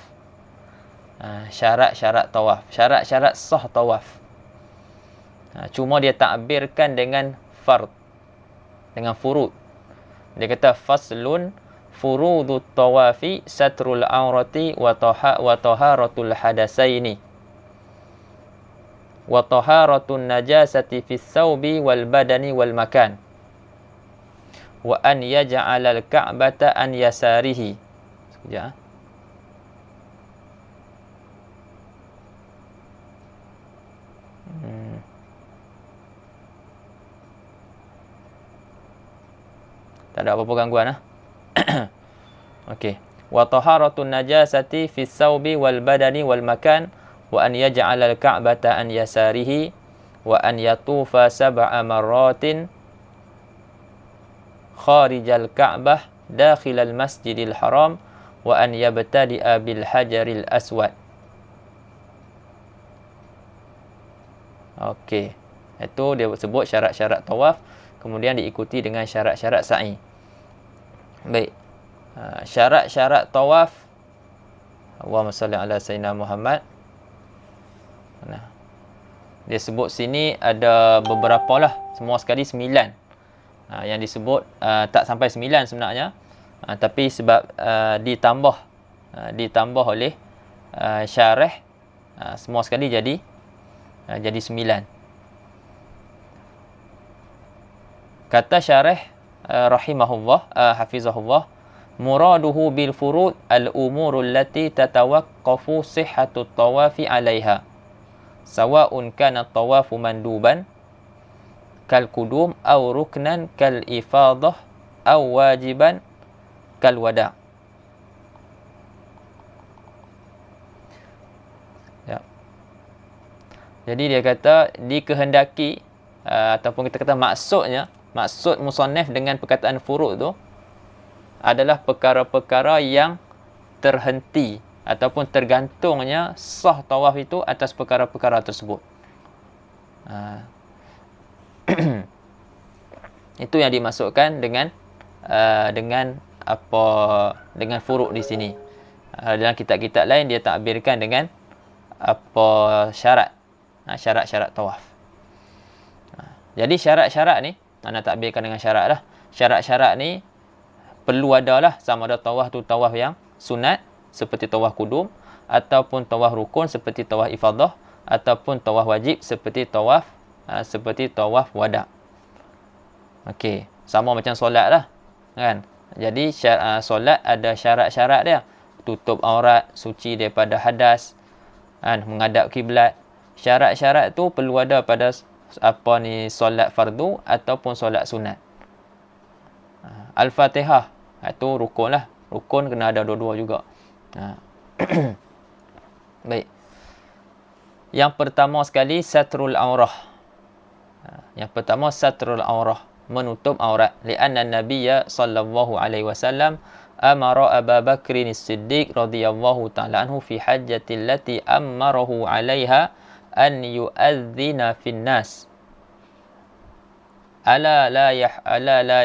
Syarat-syarat tawaf, syarat-syarat sah tawaf. Cuma dia takbirkan dengan fard, dengan furud. Dia kata faslun furudut tawafi satrul aurati wa taharatul hadasaini wa taharatun najasati fis thawbi wal badani wal makan wa an yaj'alal ka'bata an yasarihi. Sekejap. Tak ada apa-apa gangguan Okey. Wa taharatun najasati fis thawbi wal badani wal makan wa an yaj'ala al-ka'bata an yasarihi wa an yatufa sab'a marratin kharijal ka'bah dakhilal masjidil haram wa an yabtadi'a bil hajaril aswad. Okey. Itu dia sebut syarat-syarat tawaf, kemudian diikuti dengan syarat-syarat sa'i. Baik. Syarat-syarat tawaf, Allahumma salli ala sayyidina Muhammad. Dia sebut sini ada beberapa lah, semua sekali 9. Yang disebut tak sampai 9 sebenarnya, tapi sebab ditambah oleh syarah, semua sekali jadi 9. Kata syarah rahimahullah, hafizahullah, muraduhu bil furud al-umurul lati tatawaqqafu sihhatut tawafi 'alaiha sawa'un kana tawafu manduban kal qudum aw ruknan kal ifadah aw wajiban kal wada'. Ya. Jadi dia kata dikehendaki ataupun kita kata maksud musannaf dengan perkataan furud tu adalah perkara-perkara yang terhenti ataupun tergantungnya sah tawaf itu atas perkara-perkara tersebut. Itu yang dimasukkan dengan furud di sini. Dalam kitab-kitab lain dia takbirkan dengan syarat-syarat tawaf. Jadi syarat-syarat ni, nak takbirkan dengan syarat lah. Syarat-syarat ni perlu ada lah, sama ada tawaf tu tawaf yang sunat seperti tawaf kudum, ataupun tawaf rukun seperti tawaf ifadah, ataupun tawaf wajib seperti tawaf wada'. Okey, sama macam solat lah, kan? Jadi solat ada syarat-syarat dia. Tutup aurat, suci daripada hadas, kan? Menghadap kiblat. Syarat-syarat tu perlu ada pada solat fardu ataupun solat sunat. Al-Fatihah, itu rukun lah. Rukun kena ada dua-dua juga. Baik. Yang pertama sekali satrul aurah. Yang pertama satrul aurah, menutup aurat. Li'anna Nabiyya sallallahu alaihi wasallam amara Abu Bakr as-Siddiq radhiyallahu ta'ala anhu fi hajjatil lati amarahu 'alaiha an yu'adhdhina fin nas. Ala la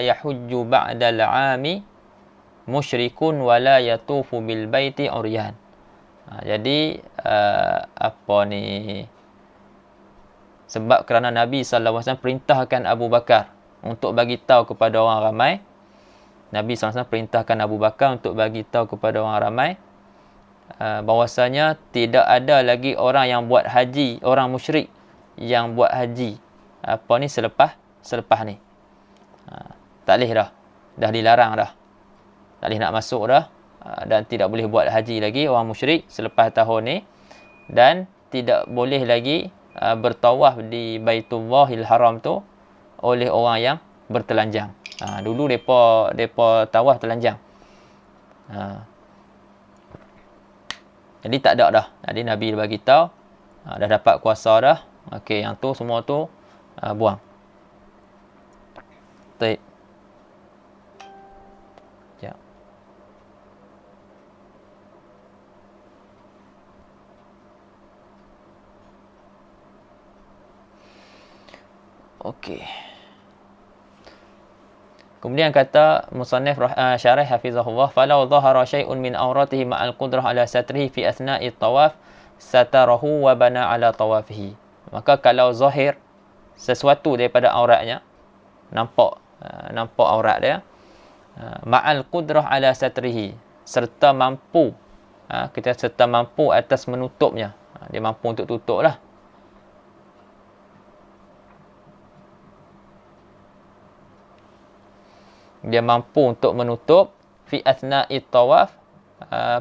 yahujju ba'dal 'ami musyrikun wa la yatufu bil baiti uryan. Jadi sebab kerana Nabi sallallahu alaihi wasallam perintahkan Abu Bakar untuk bagi tahu kepada orang ramai. Nabi sallallahu alaihi wasallam perintahkan Abu Bakar untuk bagi tahu kepada orang ramai bahwasanya tidak ada lagi orang yang buat haji, orang musyrik yang buat haji selepas ni. Tak boleh dah dilarang dah. tak boleh nak masuk dah, dan tidak boleh buat haji lagi orang musyrik selepas tahun ni, dan tidak boleh lagi bertawaf di Baitullahil Haram tu oleh orang yang bertelanjang. Dulu depa tawaf telanjang. Jadi tak ada dah. Jadi Nabi bagi tahu dah dapat kuasa dah. Okey, yang tu semua tu buang. Baik. Ya. Okey. Kemudian kata musannif syarih hafizahullah, falau dhahara syai'un min awratihi ma'al qudrah ala satrihi fi athna'i tawaf satarahu wa bana ala tawafihi. Maka kalau zahir sesuatu daripada auratnya, nampak aurat dia, ma'al qudrah ala satrihi, serta mampu atas menutupnya. Dia mampu untuk tutup lah. Dia mampu untuk menutup fi athna'i tawaf,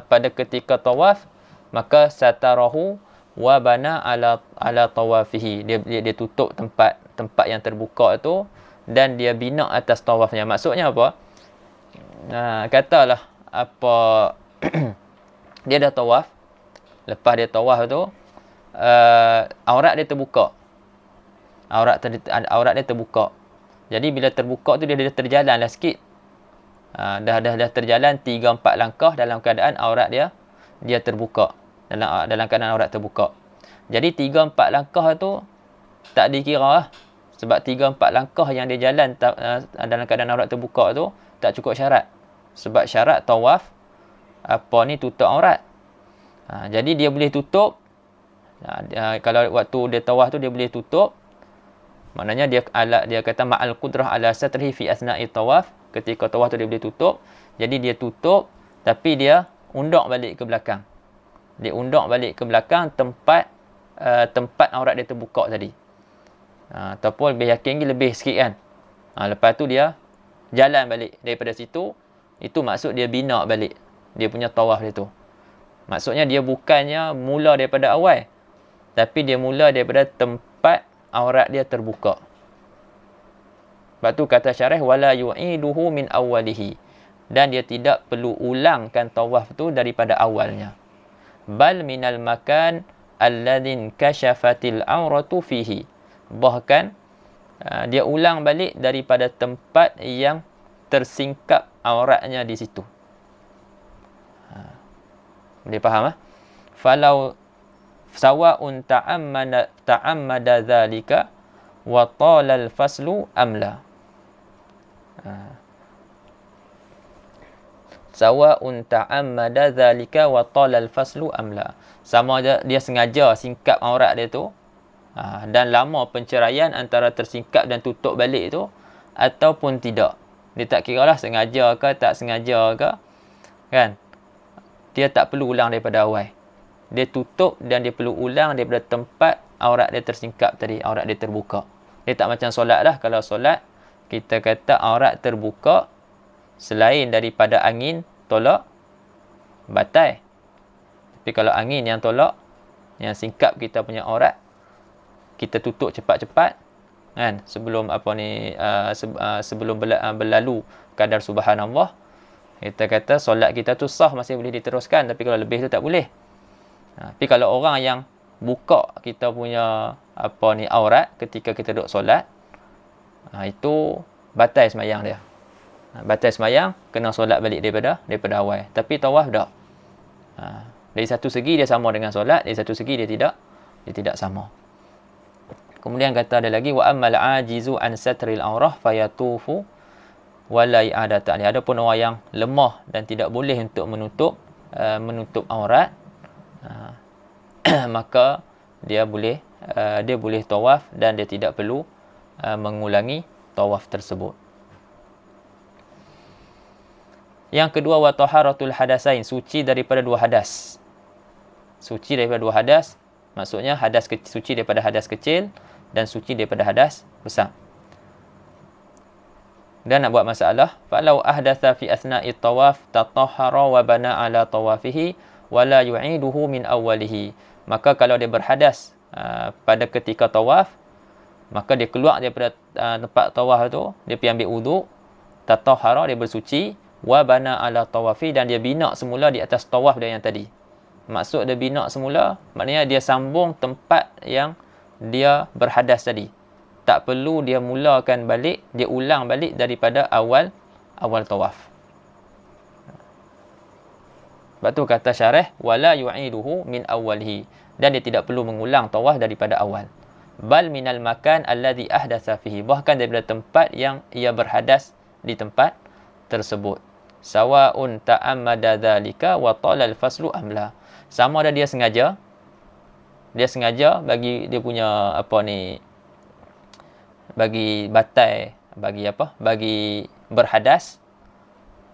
pada ketika tawaf, maka satarahu wa bana ala tawafihi. Dia tutup tempat yang terbuka itu dan dia bina atas tawafnya. Maksudnya apa? Katalah apa dia dah tawaf, lepas dia tawaf tu aurat dia terbuka. Aurat dia terbuka. Jadi bila terbuka tu dia dah terjalan lah sikit. Dah terjalan 3-4 langkah dalam keadaan aurat dia terbuka. Dalam keadaan aurat terbuka. Jadi 3-4 langkah tu tak dikira lah. Sebab 3-4 langkah yang dia jalan dalam keadaan aurat terbuka tu tak cukup syarat. Sebab syarat tawaf tutup aurat. Jadi dia boleh tutup. Kalau waktu dia tawaf tu dia boleh tutup. Maknanya dia kata ma'al qudrah ala satrihi fi athna'i tawaf. Ketika tawaf tu dia boleh tutup. Jadi dia tutup tapi dia undak balik ke belakang. Dia undak balik ke belakang tempat aurat dia terbuka tadi. Ataupun lebih yakin lebih sikit kan. Lepas tu dia jalan balik daripada situ. Itu maksud dia bina balik dia punya tawaf dia tu. Maksudnya dia bukannya mula daripada awal, tapi dia mula daripada tempat aurat dia terbuka. Sebab tu kata syarih wala yu'iduhu min awwalihi, dan dia tidak perlu ulangkan tawaf tu daripada awalnya. Bal minal makan alladhin kashafatil auratu fihi. Bahkan dia ulang balik daripada tempat yang tersingkap auratnya di situ. Boleh faham ah? Falau sawa'un ta'ammada dhalika wa talal faslu amla. Sawa'un ta'ammada dhalika wa talal faslu amla. Sama dia sengaja singkap aurat dia tu, dan lama penceraian antara tersingkap dan tutup balik tu ataupun tidak. Dia tak kira lah sengaja ke tak sengaja ke, kan? Dia tak perlu ulang daripada awal. Dia tutup dan dia perlu ulang daripada tempat aurat dia tersingkap tadi, aurat dia terbuka. Dia tak macam solat lah. Kalau solat, kita kata aurat terbuka selain daripada angin tolak, batal. Tapi kalau angin yang tolak, yang singkap kita punya aurat, kita tutup cepat-cepat, kan? Sebelum sebelum berlalu kadar subhanallah, kita kata solat kita tu sah, masih boleh diteruskan. Tapi kalau lebih tu tak boleh. Tapi kalau orang yang buka kita punya aurat ketika kita duduk solat, itu batal semayang dia. Batal semayang, kena solat balik daripada awal. Tapi tawaf tak. Dari satu segi dia sama dengan solat, dari satu segi dia tidak sama. Kemudian kata ada lagi wa ammal ajizu an satril aurah fayatufu wala i'adata. Adapun orang yang lemah dan tidak boleh untuk menutup aurat, maka dia boleh tawaf dan dia tidak perlu mengulangi tawaf tersebut. Yang kedua, wa taharatul hadasain, suci daripada dua hadas. Suci daripada dua hadas, maksudnya suci daripada hadas kecil dan suci daripada hadas besar. dan nak buat masalah, falau ahdatha fi asna'i tawaf tatahhara wa bana ala tawafihi wa la yu'iduhu min awwalihi. Maka kalau dia berhadas pada ketika tawaf, maka dia keluar daripada tempat tawaf tu, dia pergi ambil wuduk, tatahhara, dia bersuci, wa bana ala tawafi, dan dia bina semula di atas tawaf dia yang tadi. Maksud dia bina semula, maknanya dia sambung tempat yang dia berhadas tadi. Tak perlu dia mulakan balik, dia ulang balik daripada awal tawaf. Sebab tu kata syarah, wala yu'iduhu min awwalihi, dan dia tidak perlu mengulang tawaf daripada awal. Bal minal makan alladhi ahdatha fihi, bahkan daripada tempat yang ia berhadas di tempat tersebut. Sawa'un ta'ammada dhalika wa talal faslu amla. Sama ada dia sengaja bagi dia punya bagi batai, bagi berhadas,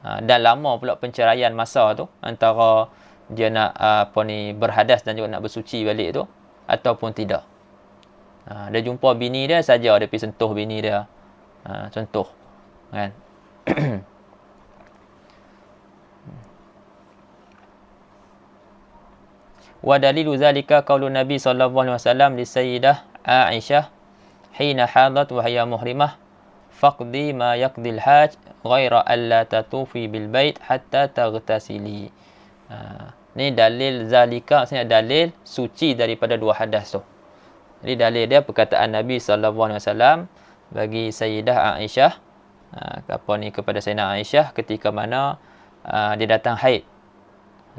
dan lama pula penceraian masa tu antara dia nak berhadas dan juga nak bersuci balik tu, ataupun tidak. Dia jumpa bini dia saja, dia pergi sentuh bini dia, contoh kan. Wa dalilu zalika qaulun Nabi sallallahu alaihi wasallam li Sayyidah Aisyah hina hadat wa hiya muhrimah, faqdi ma yaqdil hajj ghaira alla tatufi bil bait hatta taghtasili. Ni dalil zalika, maksudnya dalil suci daripada dua hadas tu. Jadi dalil dia perkataan Nabi sallallahu alaihi wasallam bagi Sayyidah Aisyah, kepada Sayyidah Aisyah ketika mana dia datang haid.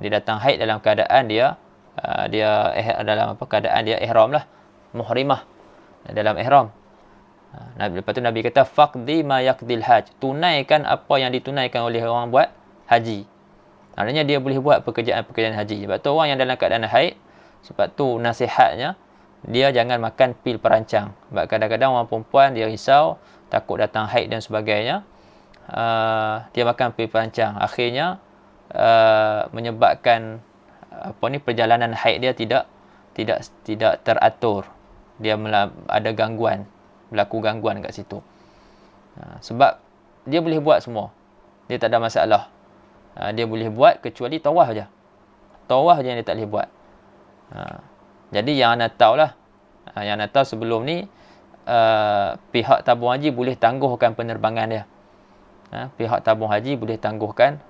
Dia datang haid dalam keadaan dia dalam keadaan dia ihram lah, muhrimah, dalam ihram. Lepas tu Nabi kata faqdi ma yaqdil hajj, tunaikan apa yang ditunaikan oleh orang buat haji. Maknanya dia boleh buat pekerjaan-pekerjaan haji. Sebab tu orang yang dalam keadaan haid, sebab tu nasihatnya dia jangan makan pil perancang. Sebab kadang-kadang orang perempuan dia risau, takut datang haid dan sebagainya, dia makan pil perancang. Akhirnya menyebabkan perjalanan haid dia tidak teratur. Dia ada gangguan, berlaku gangguan kat situ. Sebab dia boleh buat semua, dia tak ada masalah. Dia boleh buat kecuali tawaf je. Tawaf je yang dia tak boleh buat. Jadi yang anda tahulah, yang anda tahu sebelum ni, pihak tabung haji boleh tangguhkan penerbangan dia. Pihak tabung haji boleh tangguhkan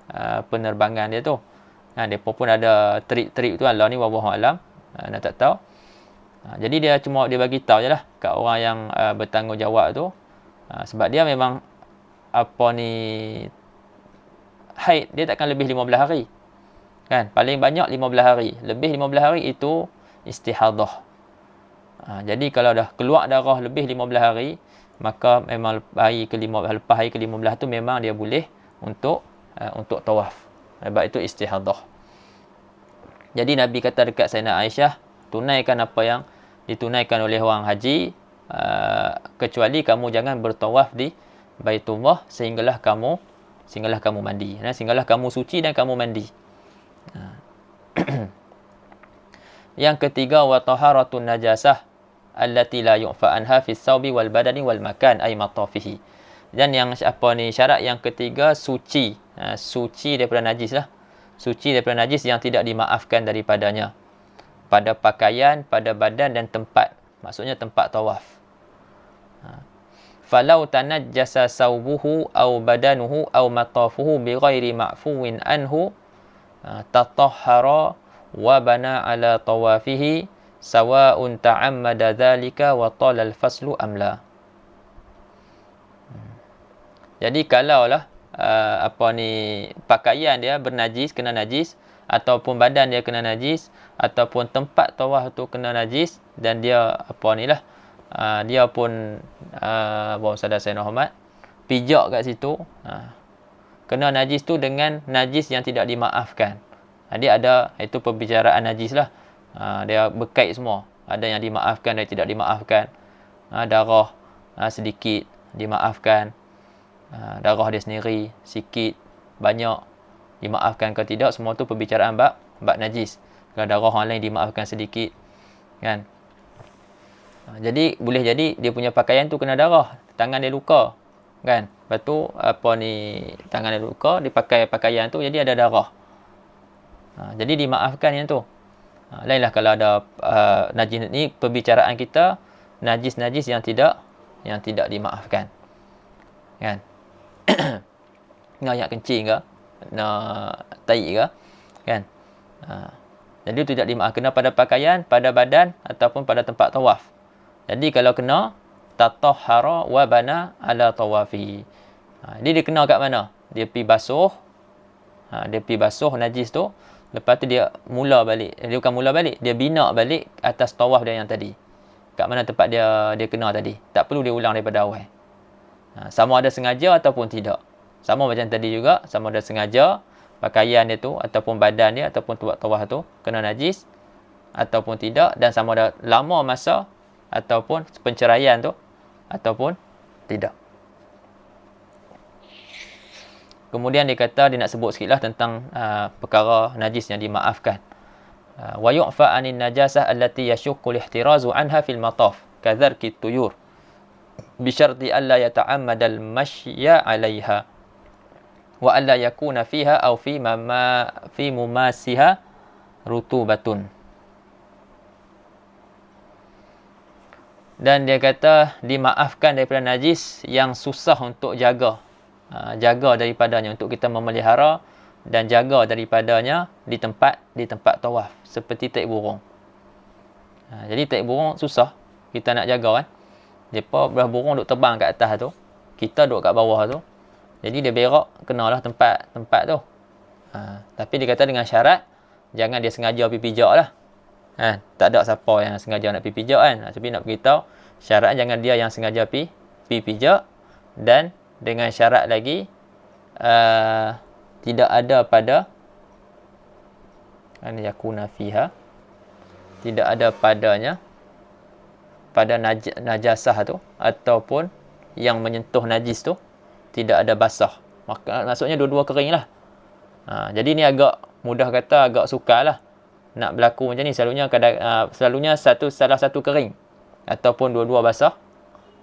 penerbangan dia tu. Mereka pun ada trik-trik tu, Allah ni wallahu alam, anda tak tahu. Jadi dia cuma dia bagi tahu je lah kat orang yang bertanggungjawab tu, sebab dia memang haid dia takkan lebih 15 hari. Kan? Paling banyak 15 hari. Lebih 15 hari itu istihadah. Jadi kalau dah keluar darah lebih 15 hari, maka memang lepas hari ke-15 tu memang dia boleh untuk tawaf. Sebab itu istihadah. Jadi Nabi kata dekat Sayyidah Aisyah, tunaikan apa yang ditunaikan oleh orang haji, kecuali kamu jangan bertawaf di Baitullah sehinggalah kamu mandi. Sehinggalah kamu suci dan kamu mandi. Yang ketiga, wa taharatun najasah allati la yu'fa anha fi thawbi wal badani wal makan ay matafihi. Dan yang syarat yang ketiga, suci daripada najis lah. Suci daripada najis yang tidak dimaafkan daripadanya pada pakaian, pada badan dan tempat. Maksudnya tempat tawaf. Falau tanajjasa sawbuhu aw badanuhu aw matafuhu bighairi ma'fuwin anhu tatahhara wa bana ala tawafihi sawa'un ta'ammada dhalika wa tala al-faslu amla. Jadi kalaulah pakaian dia bernajis, kena najis, ataupun badan dia kena najis, ataupun tempat tawaf tu kena najis, dan dia dia pun bahawa sadar Sayyidina Muhammad pijak kat situ, kena najis tu dengan najis yang tidak dimaafkan. Jadi ada itu perbicaraan najis lah. Dia berkait semua, ada yang dimaafkan dan tidak dimaafkan. Darah sedikit dimaafkan, darah dia sendiri sikit, banyak dimaafkan ke tidak, semua tu perbicaraan bab najis. Kalau darah orang lain dimaafkan sedikit, kan. Jadi boleh jadi dia punya pakaian tu kena darah, tangan dia luka, kan. Lepas tu apa ni, tangan dia luka, dia pakai pakaian tu jadi ada darah. Jadi dimaafkan yang tu. Lainlah kalau ada najis ni, perbicaraan kita najis-najis yang tidak dimaafkan. Kan? Nak kencing ke? Nak tai ke? Kan? Jadi itu tidak dimaafkan, kena pada pakaian, pada badan ataupun pada tempat tawaf. Jadi kalau kena tatahhara wa bana ala tawafi. Jadi dia kena kat mana? Dia pergi basuh. Dia pergi basuh najis tu. Lepas tu dia mula balik. Dia bukan mula balik, dia bina balik atas tawaf dia yang tadi. Kat mana tempat dia kena tadi. Tak perlu dia ulang daripada awal. Sama ada sengaja ataupun tidak. Sama macam tadi juga, sama ada sengaja pakaian dia tu ataupun badan dia ataupun tempat tawaf tu kena najis ataupun tidak, dan sama ada lama masa ataupun penceraian tu ataupun tidak. Kemudian dia kata, dia nak sebut sikitlah tentang perkara najis yang dimaafkan. Wa yu'fa 'anil najasah allati yashukku al-ihtirazu 'anha fil mataf kadharki tuyur bi syarti alla yata'ammada al-mashya 'alayha wa alla yakuna fiha aw fi mumasiha rutubatun. Dan dia kata dimaafkan daripada najis yang susah untuk jaga daripadanya, untuk kita memelihara dan jaga daripadanya di tempat tawaf, seperti taik burung. Jadi taik burung susah kita nak jaga kan. Depa belah burung duk terbang kat atas tu, kita duk kat bawah tu. Jadi dia berak kenalah tempat tu. Tapi dia kata dengan syarat jangan dia sengaja pergi pijak lah. Tak ada siapa yang sengaja nak pergi pijak kan. Tapi nak beritahu syarat jangan dia yang sengaja pergi pijak, dan dengan syarat lagi tidak ada pada yakuna fiha, tidak ada padanya pada najasah tu ataupun yang menyentuh najis tu tidak ada basah. Maksudnya dua-dua kering lah. Jadi ni agak mudah kata, agak sukar lah nak berlaku macam ni. Selalunya salah satu kering ataupun dua-dua basah,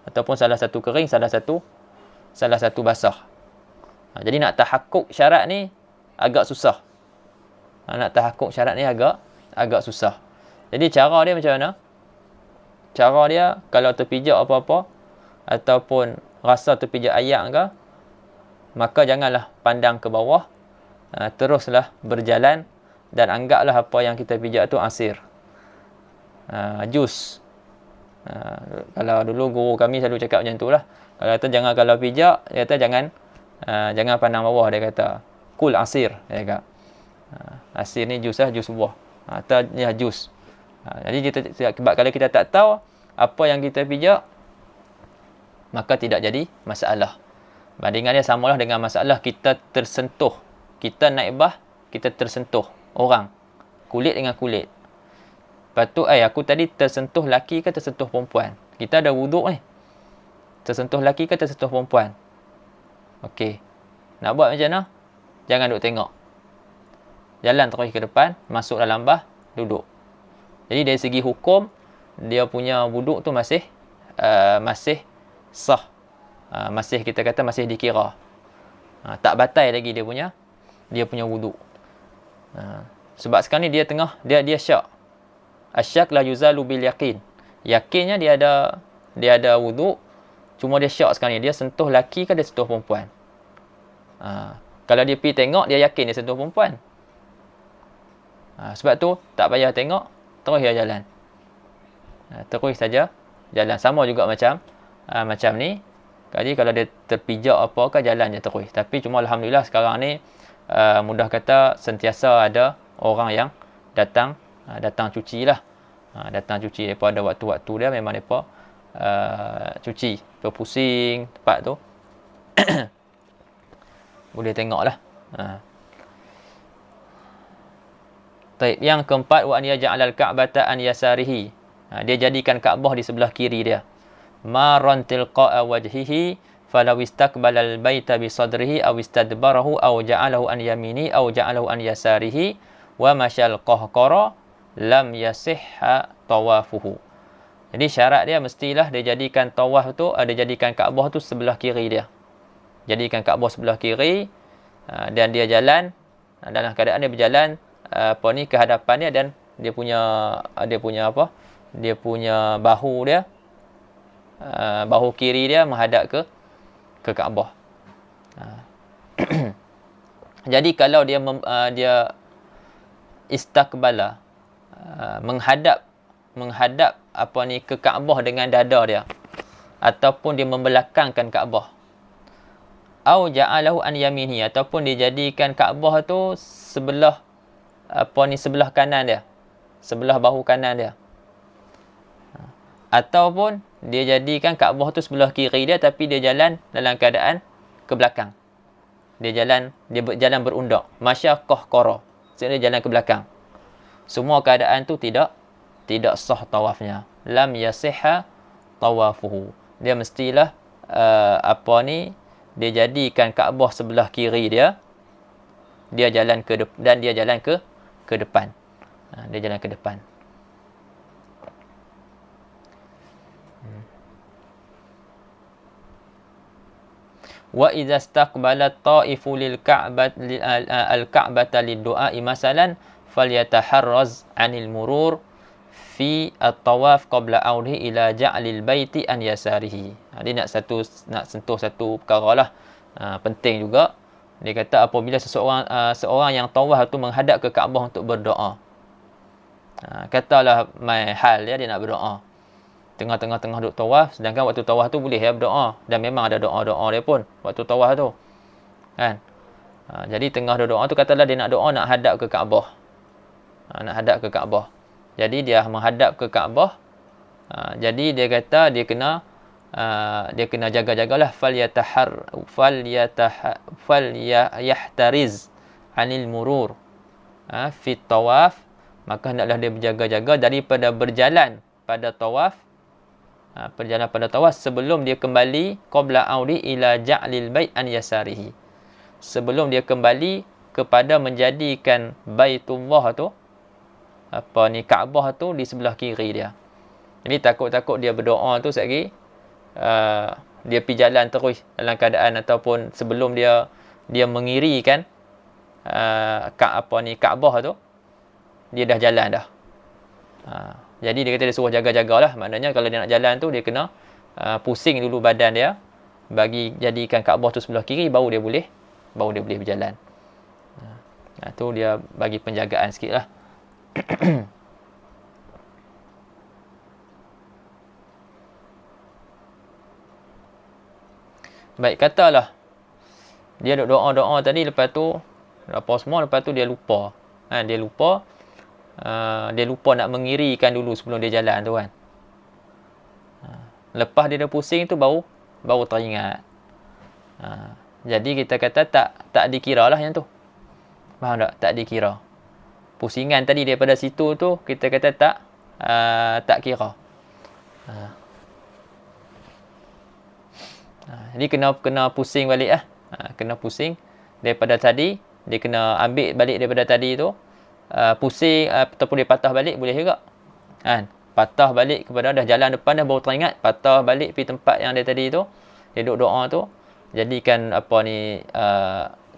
ataupun salah satu kering, salah satu basah. Jadi nak tahakkuk syarat ni agak susah. Nak tahakkuk syarat ni agak susah. Jadi cara dia macam mana? Cara dia kalau terpijak apa-apa ataupun rasa terpijak ayak ke, maka janganlah pandang ke bawah. Teruslah berjalan dan anggaplah apa yang kita pijak tu asir. Jus. Kalau dulu guru kami selalu cakap macam tu lah. Kalau kata jangan, kalau pijak, dia kata jangan pandang bawah, dia kata kul asir, dia kata. Asir ni jus lah, jus buah. Atau ni jus. Jadi kalau kita tak tahu apa yang kita pijak, maka tidak jadi masalah. Bandingan dia samalah dengan masalah kita tersentuh. Kita naik bah, kita tersentuh orang. Kulit dengan kulit. Lepas tu, aku tadi tersentuh laki ke tersentuh perempuan? Kita ada wuduk ni. Tersentuh laki ke tersentuh perempuan? Okey. Nak buat macam mana? Jangan duduk tengok. Jalan terus ke depan, masuk dalam bah, duduk. Jadi dari segi hukum, dia punya wuduk tu masih sah. Masih, kita kata masih dikira. Tak batal lagi dia punya wuduk. Sebab sekarang ni dia syak. Asyak la yuzalu bil yaqin. Yakinnya dia ada wuduk, cuma dia syak sekarang ni. Dia sentuh laki ke dia sentuh perempuan? Kalau dia pergi tengok, dia yakin dia sentuh perempuan. Sebab tu tak payah tengok, terus dia jalan. Terus saja jalan. Sama juga macam ni. Jadi kalau dia terpijak apa ke, jalan je terus. Tapi cuma alhamdulillah sekarang ni mudah kata sentiasa ada orang yang datang cuci lah. Datang cuci daripada waktu-waktu dia, memang mereka cuci. Berpusing tempat tu. Boleh tengok lah. Yang keempat, wa an yaj'alal ka'bata an yasarihi. Dia jadikan Kaabah di sebelah kiri dia. Maran tilqa'a wajhihi falau istaqbalal baita bi sadrihi aw istadbarahu aw ja'alahu an yamini aw ja'alahu an yasarihi wa masyal qahqara lam yasihha tawafuhu. Jadi syarat dia mestilah dia jadikan tawaf tu, dia jadikan Kaabah tu sebelah kiri dia. Jadikan Kaabah sebelah kiri, dan dia jalan dalam keadaan dia berjalan ke hadapan dia, dan dia punya bahu dia, bahu kiri dia menghadap ke Kaabah. Jadi kalau dia istakbala, menghadap ke Kaabah dengan dada dia, ataupun dia membelakangkan Kaabah, au ja'alahu an yamini, ataupun dia jadikan Kaabah tu sebelah sebelah kanan dia, sebelah bahu kanan dia, ataupun dia jadikan Kaabah tu sebelah kiri dia, tapi dia jalan dalam keadaan ke belakang. Dia berjalan berundak, masyaqqah qara, maksudnya dia jalan ke belakang. Semua keadaan tu tidak sah tawafnya. Lam yasihha tawafuhu. Dia mestilah dia jadikan Kaabah sebelah kiri dia, dia jalan ke depan. Dia jalan ke depan. Wa idza istaqbala at-ta'ifu al-ka'bata lid-du'a masalan falyataharraz 'anil murur fi at-tawaf qabla audihi ila ja'lil baiti an yasarihi. Dia nak sentuh satu perkara lah, penting juga. Dia kata apabila seorang yang tawaf tu menghadap ke Kaabah untuk berdoa, katalah mai hal dia nak berdoa tengah-tengah duk tawaf, sedangkan waktu tawaf tu boleh berdoa, dan memang ada doa-doa dia pun waktu tawaf tu kan. Jadi tengah doa tu, katalah dia nak doa nak hadap ke Kaabah, jadi dia menghadap ke Kaabah, jadi dia kata dia kena jaga-jagalah, yahtariz anil murur fi tawaf, maka hendaklah dia berjaga-jaga daripada berjalan pada tawaf, sebelum dia kembali qabla audi ila ja'lil bait an yasarihi, sebelum dia kembali kepada menjadikan Baitullah tu, Kaabah tu di sebelah kiri dia. Jadi takut dia berdoa tu sekali dia pergi jalan terus dalam keadaan, ataupun sebelum dia mengirikan Kaabah tu, dia dah jalan dah. Jadi dia kata dia suruh jaga-jagalah. Maknanya kalau dia nak jalan tu, dia kena pusing dulu badan dia, bagi jadikan Kaabah tu sebelah kiri, baru dia boleh berjalan. Tu dia bagi penjagaan sikit lah. Baik, katalah dia duk doa-doa tadi, lepas tu dia lupa. Dia lupa nak mengirikan dulu sebelum dia jalan tu kan. Lepas dia dah pusing tu baru teringat. Jadi kita kata tak dikira lah yang tu. Faham tak? Tak dikira. Pusingan tadi daripada situ tu kita kata tak kira. Jadi kena pusing balik lah. Kena pusing daripada tadi, dia kena ambil balik daripada tadi tu. Pusing ataupun dia patah balik boleh juga kan. Patah balik kepada dah jalan depan dah, baru teringat patah balik pergi tempat yang dia tadi tu, dia duduk doa tu, jadikan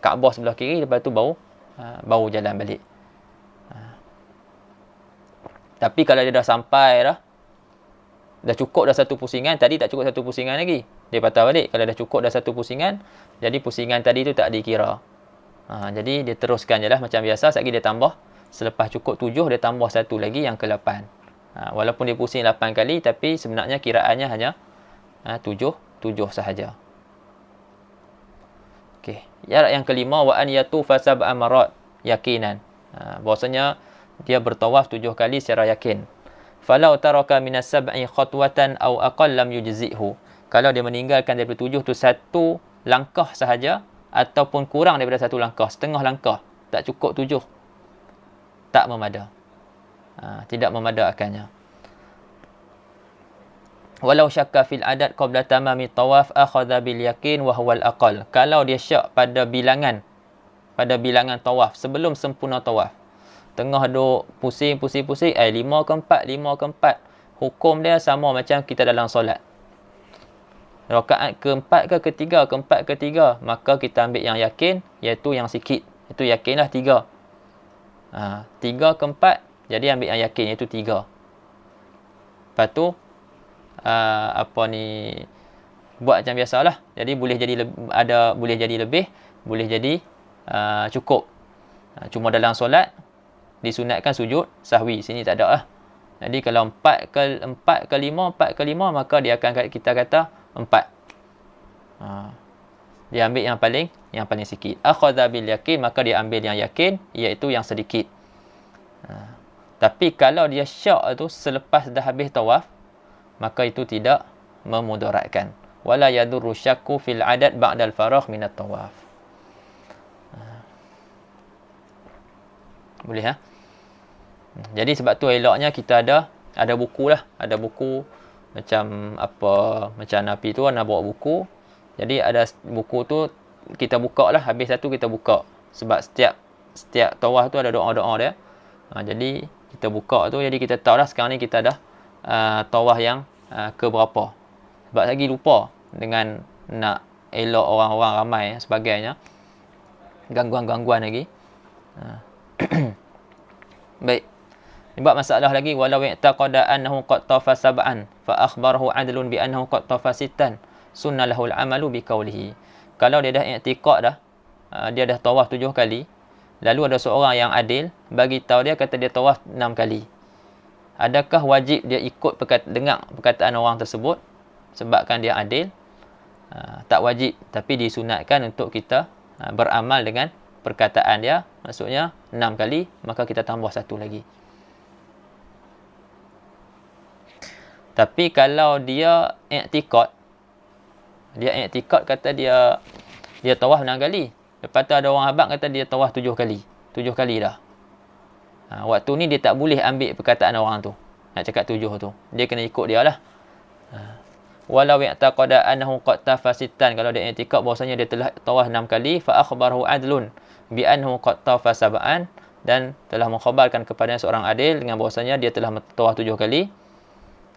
Kaabah sebelah kiri, lepas tu baru jalan balik. Tapi kalau dia dah sampai dah cukup dah satu pusingan, tadi tak cukup satu pusingan lagi, dia patah balik. Kalau dah cukup dah satu pusingan, jadi pusingan tadi tu tak dikira. Jadi dia teruskan je lah macam biasa. Sekali dia tambah, selepas cukup 7, dia tambah satu lagi yang ke-8. Walaupun dia pusing 8 kali, tapi sebenarnya kiraannya hanya 7 sahaja. Okey. Yang kelima, wa an yatufa sab'a marat yakinan. Bahwasanya dia bertawaf 7 kali secara yakin. Falau taraka minas sab'i khatwatan aw aqall lam yujzi'hu. Kalau dia meninggalkan daripada 7 tu satu langkah sahaja, ataupun kurang daripada satu langkah, setengah langkah, tak cukup 7, tak memada. Tidak memada akannya. Walau syakka fil adad qabla tamami tawaf akhadha bil yakin wa huwa al aqal. Kalau dia syak pada bilangan tawaf sebelum sempurna tawaf, tengah duk pusing 5 ke 4, hukum dia sama macam kita dalam solat. Rakaat keempat ke ketiga? Keempat ketiga. Maka kita ambil yang yakin, iaitu yang sikit. Itu yakinlah 3. 3 ke 4, jadi ambil yang yakin, iaitu 3. Lepas tu, buat macam biasalah. Jadi boleh jadi boleh jadi lebih, boleh jadi cukup. Cuma dalam solat disunatkan sujud sahwi. Sini tak ada lah. Jadi kalau 4 ke 5, maka dia akan kita kata 4. Dia ambil yang paling sikit. Akhadha bil yakin, maka dia ambil yang yakin, iaitu yang sedikit. Tapi kalau dia syak tu selepas dah habis tawaf, maka itu tidak memudaratkan. Wala yadurru syakku fil adad ba'dal faragh minat tawaf. Boleh Jadi sebab tu eloknya kita ada buku lah. Ada buku macam Nabi tu nak bawa buku. Jadi ada buku tu kita buka lah. Habis satu kita buka. Sebab setiap tawaf tu ada doa-doa dia. Jadi kita buka tu, jadi kita tahu lah sekarang ni kita dah tawaf yang ke berapa. Sebab lagi lupa dengan nak elok orang-orang ramai sebagainya. Gangguan-gangguan lagi. Baik. Sebab masalah lagi, walau i'taqada annahu qad tafa sab'an fa akhbarahu 'adlun bi annahu qad tafa sittan sunna lahu al-'amalu bi qawlihi. Kalau dia dah i'tiqad dah, dia dah tawaf 7 kali, lalu ada seorang yang adil bagi tahu dia kata dia tawaf 6 kali. Adakah wajib dia ikut dengar perkataan orang tersebut sebabkan dia adil? Tak wajib, tapi disunatkan untuk kita beramal dengan perkataan dia. Maksudnya 6 kali, maka kita tambah 1 lagi. Tapi kalau dia i'tiqad kata dia tawaf 6 kali. Lepas tu ada orang abang kata dia tawaf 7 kali. 7 kali dah. Waktu ni dia tak boleh ambil perkataan orang tu. Nak cakap 7 tu. Dia kena ikut dia lah. Walau i'taqada annahu qad tafa sittan, kalau dia i'tiqad bahawasanya dia telah tawaf 6 kali, fa akhbarahu adlun bi annahu qad tafa sab'an, dan telah mengkhabarkan kepada seorang adil dengan bahawasanya dia telah tawaf 7 kali,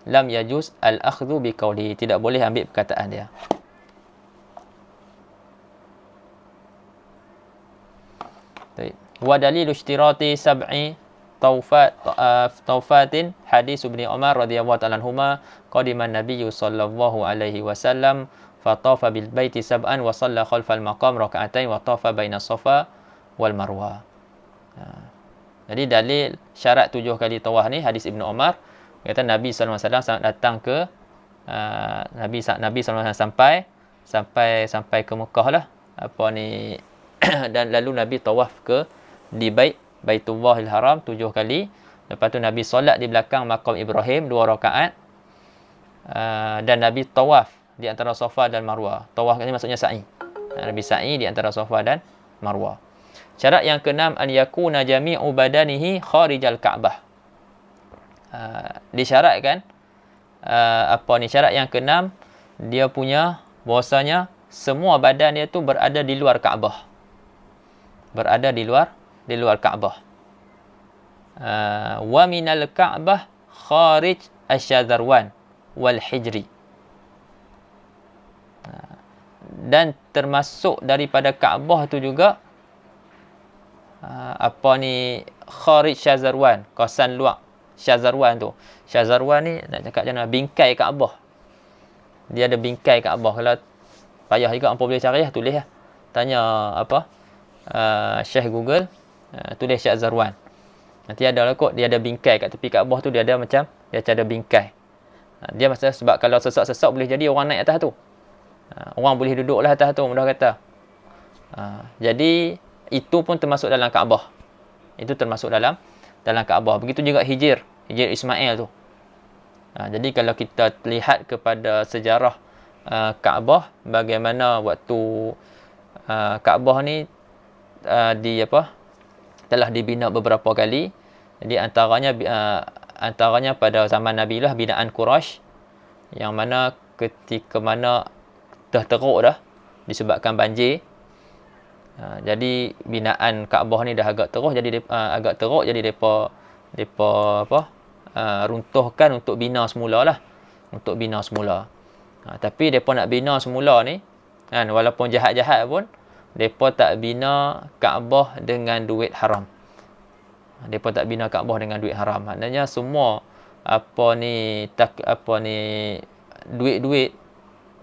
lam yajuz al-akhdhu bi qawli, tidak boleh ambil perkataan dia. Baik. Wa dalilu ishtirati sab'i tawfatin hadis Ibnu Umar radhiyallahu ta'ala anhuma qadiman nabiyyu sallallahu alaihi wasallam fa tafa bil baiti sab'an wa shalla khalfal maqam raka'atain wa tafa baina safa wal marwa. Jadi dalil syarat 7 kali tawaf ni hadis Ibnu Umar, kata Nabi sallallahu alaihi wasallam datang ke Nabi sallallahu alaihi wasallam sampai ke Mekah lah dan lalu Nabi tawaf di Baitullahil Haram 7 kali. Lepas tu Nabi solat di belakang makam Ibrahim 2 rakaat. Dan Nabi tawaf di antara Safa dan Marwah. Tawaf ni maksudnya sa'i. Nabi sa'i di antara Safa dan Marwah. Syarat yang ke-6, an yakuna jami'u badanihi kharijal Ka'bah. Disyaratkan syarat yang ke-6, dia punya bahwasanya semua badan dia tu berada di luar Kaabah. Berada di luar Kaabah. Wa minal Ka'bah kharij asy-syadzarwan wal hijri. Dan termasuk daripada Kaabah tu juga kharij syadzarwan, kawasan luar Syazarwan tu. Syazarwan ni nak cakap macam mana? Bingkai Kaabah. Dia ada bingkai Kaabah. Kalau payah juga apa boleh cari tulis lah. Tanya Syekh Google, tulis Syazarwan. Nanti ada lah kot, dia ada bingkai kat tepi Kaabah tu, dia ada bingkai. Dia masa sebab kalau sesak-sesak boleh jadi orang naik atas tu. Orang boleh duduk lah atas tu, mudah kata. Jadi itu pun termasuk dalam Kaabah. Itu termasuk dalam Kaabah. Begitu juga Hijr Ismail tu. Jadi kalau kita lihat kepada sejarah Kaabah, bagaimana waktu Kaabah ni telah dibina beberapa kali. Jadi antaranya pada zaman Nabi lah binaan Quraisy, yang mana ketika mana teruk dah disebabkan banjir. Jadi binaan Kaabah ni dah agak teruk, jadi depa runtuhkan untuk bina semula lah. Tapi mereka nak bina semula ni, kan, walaupun jahat-jahat pun, mereka tak bina Kaabah dengan duit haram. Mereka tak bina Kaabah dengan duit haram. Maknanya semua duit-duit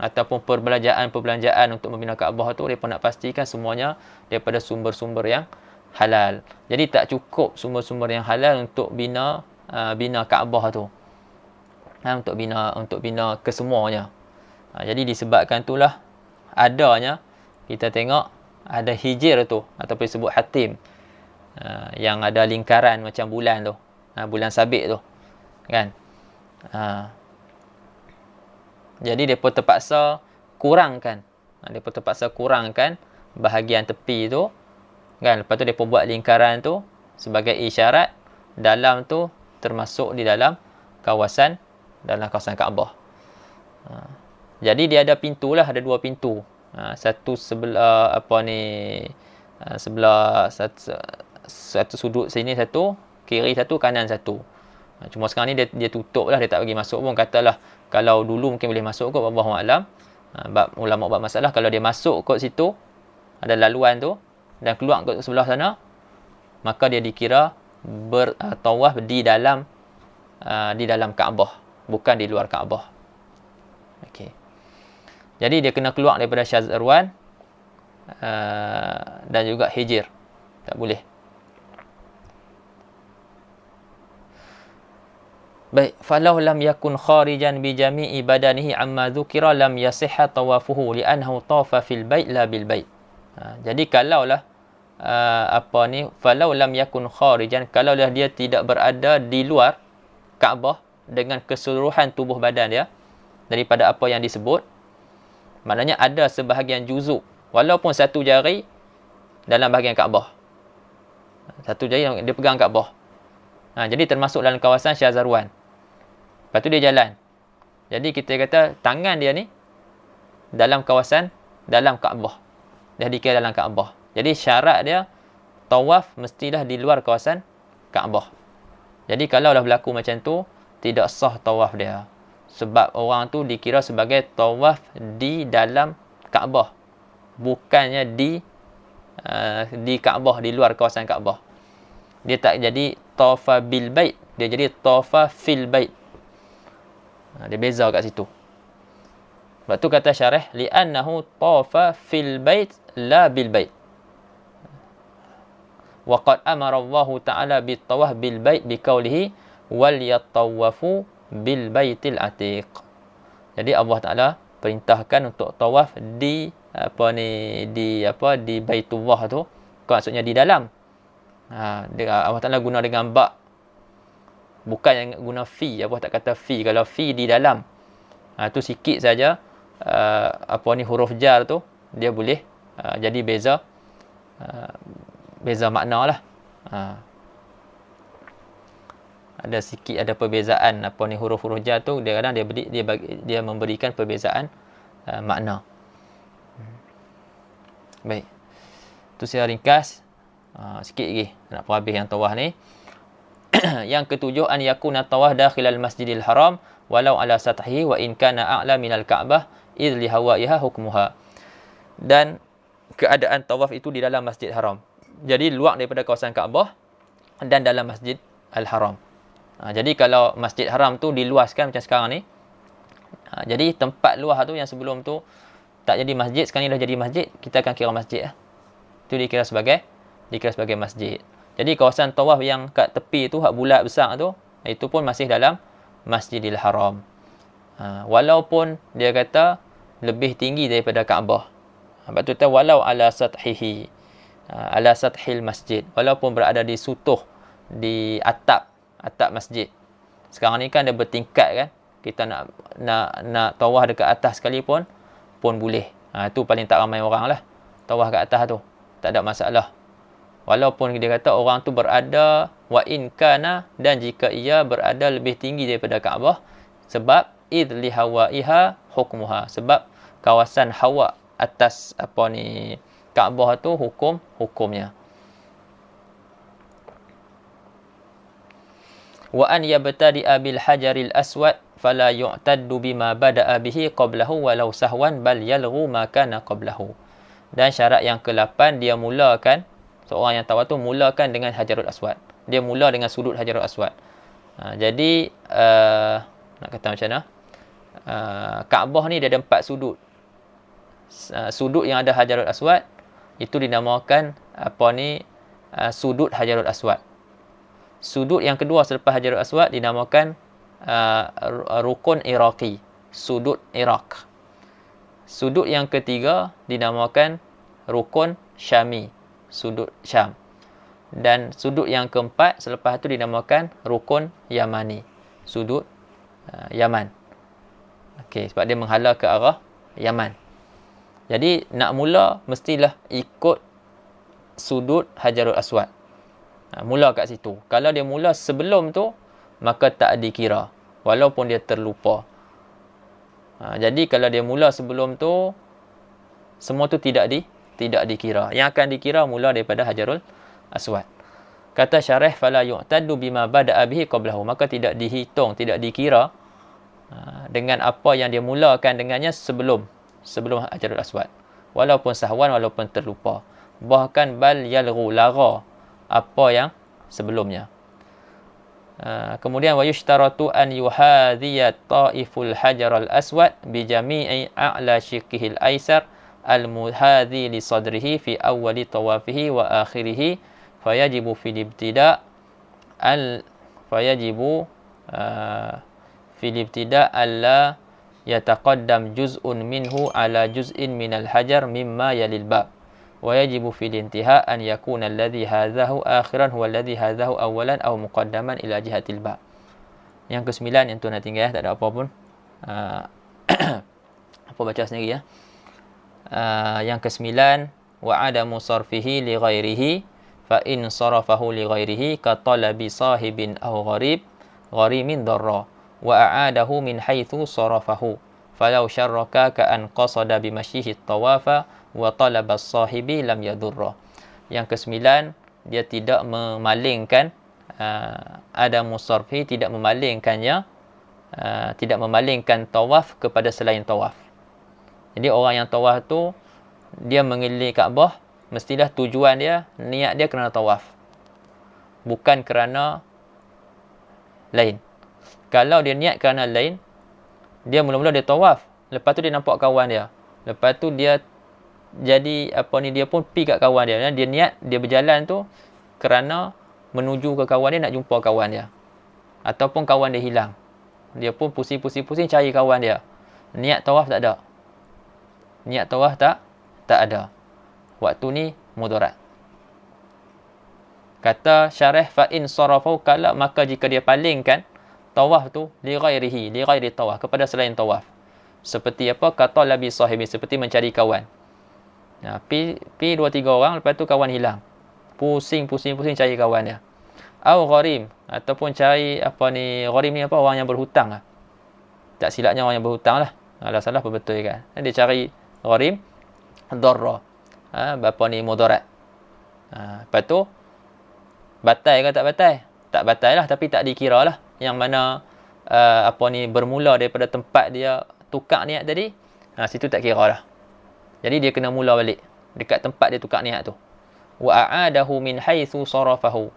ataupun perbelanjaan untuk membina Kaabah tu, mereka nak pastikan semuanya daripada sumber-sumber yang halal. Jadi tak cukup sumber-sumber yang halal untuk bina Kaabah tu. Untuk bina kesemuanya. Jadi disebabkan itulah adanya, kita tengok ada hijir tu ataupun disebut hatim, yang ada lingkaran macam bulan tu, bulan sabit tu, kan. Jadi depa terpaksa kurangkan bahagian tepi tu, kan. Lepas tu depa buat lingkaran tu sebagai isyarat dalam tu termasuk di dalam kawasan Kaabah. Jadi dia ada pintu lah, ada 2 pintu. Satu sebelah sebelah satu sudut sini satu, kiri satu, kanan satu. Cuma sekarang ni dia tutup lah, dia tak bagi masuk pun. Katalah kalau dulu mungkin boleh masuk kot, wallahu alam. Ulama buat masalah kalau dia masuk kot situ, ada laluan tu, dan keluar kot sebelah sana, maka dia dikira bertawaf di dalam Kaabah, bukan di luar Kaabah. Okey. Jadi dia kena keluar daripada Syazarwan dan juga Hijir. Tak boleh. Baik, falau lam yakun kharijan bi jami'i badanihi amma dzukira lam yasihha tawafuhu li'annahu tawafa fil bait la bil bait. Jadi kalaulah falau lam yakun kharijan, kalaulah dia tidak berada di luar Kaabah dengan keseluruhan tubuh badan dia daripada apa yang disebut, maknanya ada sebahagian juzuk walaupun satu jari dalam bahagian Kaabah. Satu jari dia pegang Kaabah. Jadi termasuk dalam kawasan Syazarwan. Lepas tu dia jalan. Jadi kita kata tangan dia ni dalam Kaabah. Dah dikira dalam Kaabah. Jadi syarat dia tawaf mestilah di luar kawasan Kaabah. Jadi kalau dah berlaku macam tu, tidak sah tawaf dia. Sebab orang tu dikira sebagai tawaf di dalam Kaabah, bukannya di Kaabah, di luar kawasan Kaabah. Dia tak jadi tawafa bil bait, dia jadi tawafa fil bait. Dia beza kat situ. Sebab tu kata syarah, li'annahu tawafa fil bait la bil bait. Wa qad amara Allah Ta'ala bit tawaf bil bait biqaulihi wal yatawafu bil baitil atiq. Jadi Allah Taala perintahkan untuk tawaf di Baitullah tu, maksudnya di dalam. Allah Taala guna dengan ba, bukan yang guna fi. Allah tak kata fi. Kalau fi di dalam, tu sikit saja huruf jar tu dia boleh jadi beza makna lah. Ada sikit, ada perbezaan huruf-huruf jar tu, dia kadang dia memberikan perbezaan makna. Baik. Tu saya ringkas sikit lagi nak habis yang tawaf ni. Yang ketujuh, an yakuna tawaf dakhilal masjidil haram walau ala sathihi wa in kana a'la minal ka'bah idh li hawaiha hukmuha. Dan keadaan tawaf itu di dalam Masjid Haram. Jadi luar daripada kawasan Kaabah dan dalam Masjid Al-Haram. Jadi kalau Masjid Haram tu diluaskan macam sekarang ni, jadi tempat luar tu yang sebelum tu tak jadi masjid, sekarang ni dah jadi masjid, kita akan kira masjid lah. Itu dikira sebagai masjid. Jadi kawasan tawaf yang kat tepi tu, hak bulat besar tu, itu pun masih dalam Masjidil Haram. Walaupun dia kata lebih tinggi daripada Kaabah. Sebab tu walau ala sathihi, ala sathil masjid, walaupun berada di sutuh, di atap masjid. Sekarang ni kan dia bertingkat kan. Kita nak tawaf dekat atas sekali pun boleh. Itu paling tak ramai orang lah. Tawaf kat atas tu tak ada masalah. Walaupun dia kata orang tu berada wa in kana, dan jika ia berada lebih tinggi daripada Kaabah, sebab id li hawaiha hukmuha, sebab kawasan hawa atas Kaabah tu hukumnya. Wa an yabtadi'a bil hajaril aswad fala yu'taddu bima bada'a bihi qablahu walau sahwan bal yalghu ma kana qablahu. Dan syarat yang ke-8, dia mulakan, seorang yang tawaf tu mulakan dengan Hajarul Aswad. Dia mula dengan sudut Hajarul Aswad. Jadi nak kata macam mana? Kaabah ni dia ada 4 sudut. Sudut yang ada Hajarul Aswad itu dinamakan sudut Hajarul Aswad. Sudut yang kedua selepas Hajarul Aswad dinamakan rukun Iraqi, sudut Iraq. Sudut yang ketiga dinamakan rukun Syami, sudut Syam. Dan sudut yang keempat selepas itu dinamakan rukun Yamani, sudut Yaman. Okey, sebab dia menghala ke arah Yaman. Jadi nak mula mestilah ikut sudut Hajarul Aswad. Mula kat situ. Kalau dia mula sebelum tu, maka tak dikira walaupun dia terlupa. Jadi kalau dia mula sebelum tu, semua tu tidak dikira. Yang akan dikira mula daripada Hajarul Aswad. Kata syarah, fala yu'taddu bima bada'a bihi qablahu, maka tidak dihitung, tidak dikira dengan apa yang dia mulakan dengannya sebelum Hajarul Aswad, walaupun sahwan, walaupun terlupa. Bahkan bal yalghu, lara apa yang sebelumnya. Kemudian wa yushtaratu an yuhadhiya ta'iful hajar al-aswad bi jami'i a'la shiqqihi al-aysar al-muhadhi li sadrihi fi awwali tawafihi wa akhirih, fayajibu fil ibtida' alla yataqaddam juz'un minhu ala juz'in minal hajar mimma yalil bab. ويجب في الانتهاء أن يكون الذي هذاه آخرا هو الذي هذاه أولا أو مقدما إلى جهة الباب. Yang ke-9 yang tu nak tinggal, tak ada apa pun. Apa baca sendiri ya. Yang ke-9, wa adamu sarfihi li ghairihi fa in sarafahu li ghairihi ka talabi sahibin aw gharimin darra wa a'adahu min haitsu sarafahu falau syarraka ka an qasada bi masyihi tawafa wa talaba sahibi lam yadurra. Yang ke-9, dia tidak memalingkan adamu sarfi, tidak memalingkannya, tidak memalingkan tawaf kepada selain tawaf. Jadi orang yang tawaf tu dia mengelilingi Kaabah, mestilah tujuan dia, niat dia kerana tawaf, bukan kerana lain. Kalau dia niat kerana lain, dia mula-mula dia tawaf, lepas tu dia nampak kawan dia, lepas tu dia jadi dia pun pergi kat kawan dia. Dia niat, dia berjalan tu kerana menuju ke kawan dia, nak jumpa kawan dia, ataupun kawan dia hilang, dia pun pusing cari kawan dia. Niat tawaf tak ada. Niat tawaf tak ada. Waktu ni mudarat. Kata syarah, fa in sarafu, kalau maka jika dia palingkan tawaf tu li ghairi tawaf, kepada selain tawaf. Seperti apa? Kata labi sahibi, seperti mencari kawan. Pi 2-3 orang, lepas tu kawan hilang. Pusing cari kawan dia. Au gharim, ataupun cari gharim ni orang yang berhutang lah. Tak silapnya orang yang berhutang lah. Kalau salah apa betul kan. Dia cari gharim darra. Mudarat. Lepas tu batal ke tak batal? Tak batal lah, tapi tak dikira lah. Yang mana bermula daripada tempat dia tukar niat tadi, situ tak kira lah. Jadi dia kena mula balik dekat tempat dia tukar niat tu. Wa a'adahu min haitsu sarafahu.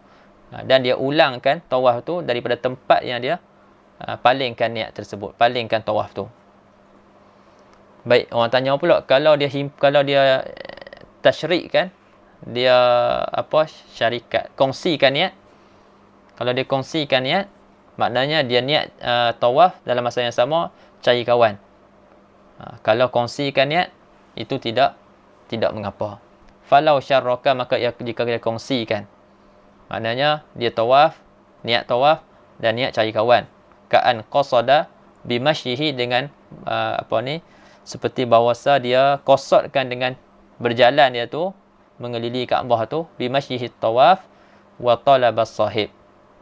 Dan dia ulangkan tawaf tu daripada tempat yang dia palingkan niat tersebut, palingkan tawaf tu. Baik, orang tanya pula, kalau dia tasyrikkan, dia syarikat, kongsikan niat. Kalau dia kongsikan niat, maknanya dia niat tawaf dalam masa yang sama cari kawan. Kalau kongsikan niat, itu tidak mengapa. Falau syarraka, maka jika dia kongsikan, maknanya dia tawaf, niat tawaf dan niat cari kawan. Ka'an qasada bimasyihi, dengan seperti bahawasa dia qasadkan dengan berjalan dia tu mengelilingi Kaabah tu, bimasyihi tawaf wa talabas sahib.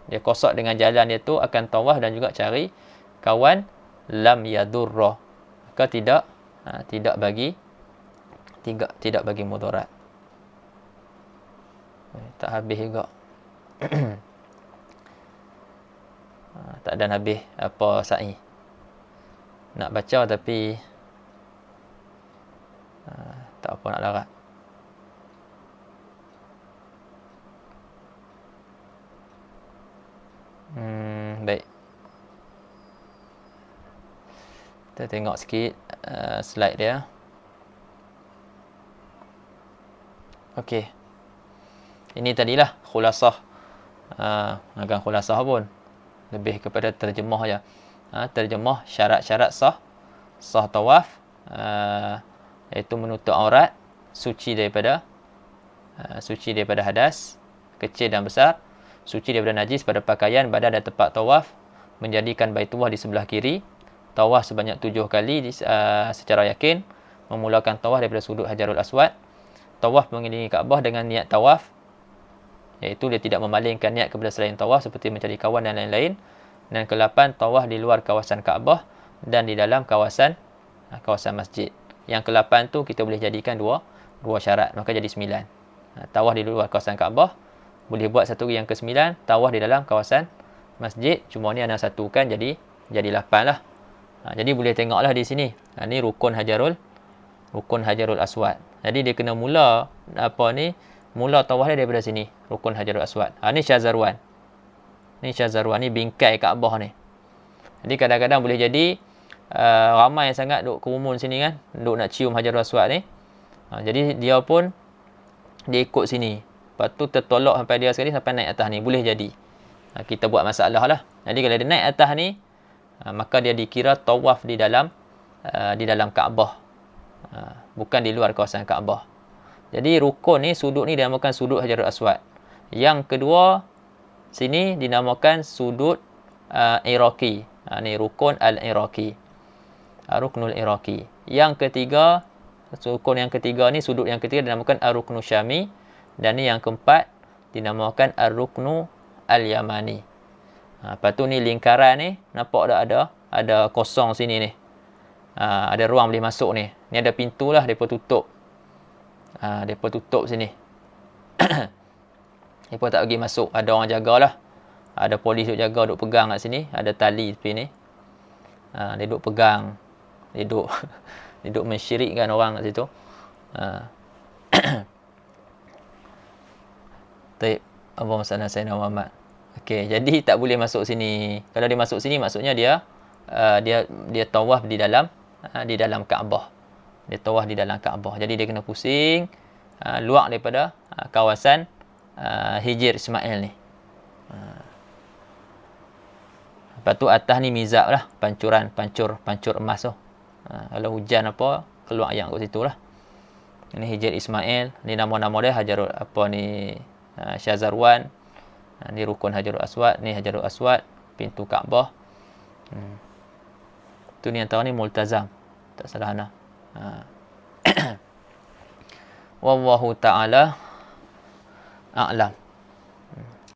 Dia qasad dengan jalan dia tu akan tawaf dan juga cari kawan, lam yadurra, maka tidak bagi mudarat. Tak habis juga. Tak ada habis sa'i. nak baca tapi tak apa nak larat. Baik. Kita tengok sikit slide dia. Okey. Ini tadilah khulasah. Bukan khulasah pun. Lebih kepada terjemah je. Terjemah syarat-syarat sah tawaf, iaitu menutup aurat, suci daripada hadas kecil dan besar, suci daripada najis pada pakaian, badan dan tempat tawaf, menjadikan Baitullah di sebelah kiri, tawaf sebanyak 7 kali secara yakin, memulakan tawaf daripada sudut Hajarul Aswad, tawaf mengelilingi Kaabah dengan niat tawaf, iaitu dia tidak memalingkan niat kepada selain tawaf seperti mencari kawan dan lain-lain. Dan ke-8, tawaf di luar kawasan Kaabah dan di dalam kawasan masjid. Yang ke-8 tu kita boleh jadikan dua syarat, maka jadi 9. Tawaf di luar kawasan Kaabah, boleh buat satu yang ke-9, tawaf di dalam kawasan masjid, cuma ni ana satukan jadi 8 lah. Jadi boleh tengoklah di sini. Ni rukun Hajarul Aswad. Jadi dia kena mula tawaf dia daripada sini, rukun Hajarul Aswad. Ni Syazarwan. Ni bingkai Kaabah ni. Jadi kadang-kadang boleh jadi ramai sangat duk kerumun sini kan, duk nak cium Hajarul Aswad ni. Jadi dia ikut sini. Lepas tu tertolak sampai dia sekali sampai naik atas ni. Boleh jadi. Kita buat masalah lah. Jadi kalau dia naik atas ni, maka dia dikira tawaf di dalam Kaabah. Bukan di luar kawasan Kaabah. Jadi rukun ni, sudut ni dinamakan sudut Hajarul Aswad. Yang kedua, sini dinamakan sudut Iraqi. Ni rukun al-Iraqi. Ruknul Iraqi. Yang ketiga, rukun yang ketiga ni, sudut yang ketiga dinamakan ar-ruknu Syami. Dan ni yang keempat dinamakan ar-ruknu al-Yamani. Lepas tu ni lingkaran ni, nampak tak ada kosong sini ni. Ada ruang boleh masuk ni. Ni ada pintu lah, mereka tutup. Mereka tutup sini. Mereka tak pergi masuk. Ada orang jagalah. Ada polis duk jaga, duk pegang kat sini. Ada tali tepi ni. Dia duk pegang. Dia duk mensyirikkan orang kat situ. Baik. Allahumma salli ala sayyidina Muhammad. Okey, jadi tak boleh masuk sini. Kalau dia masuk sini, maksudnya dia tawaf di dalam Kaabah. Dia tawaf di dalam Kaabah. Jadi dia kena pusing luar daripada kawasan Hijr Ismail ni. Lepas tu atas ni mizab lah, pancur emas tu. Kalau hujan apa, keluar ayam kat situ lah. Ini Hijr Ismail, ni nama-nama dia Hajarul Syazarwan. Ni rukun Hajarul Aswad, ni Hajarul Aswad, pintu Kaabah. Tu ni antara ni multazam. Tak salah ana. Wallahu ta'ala a'lam.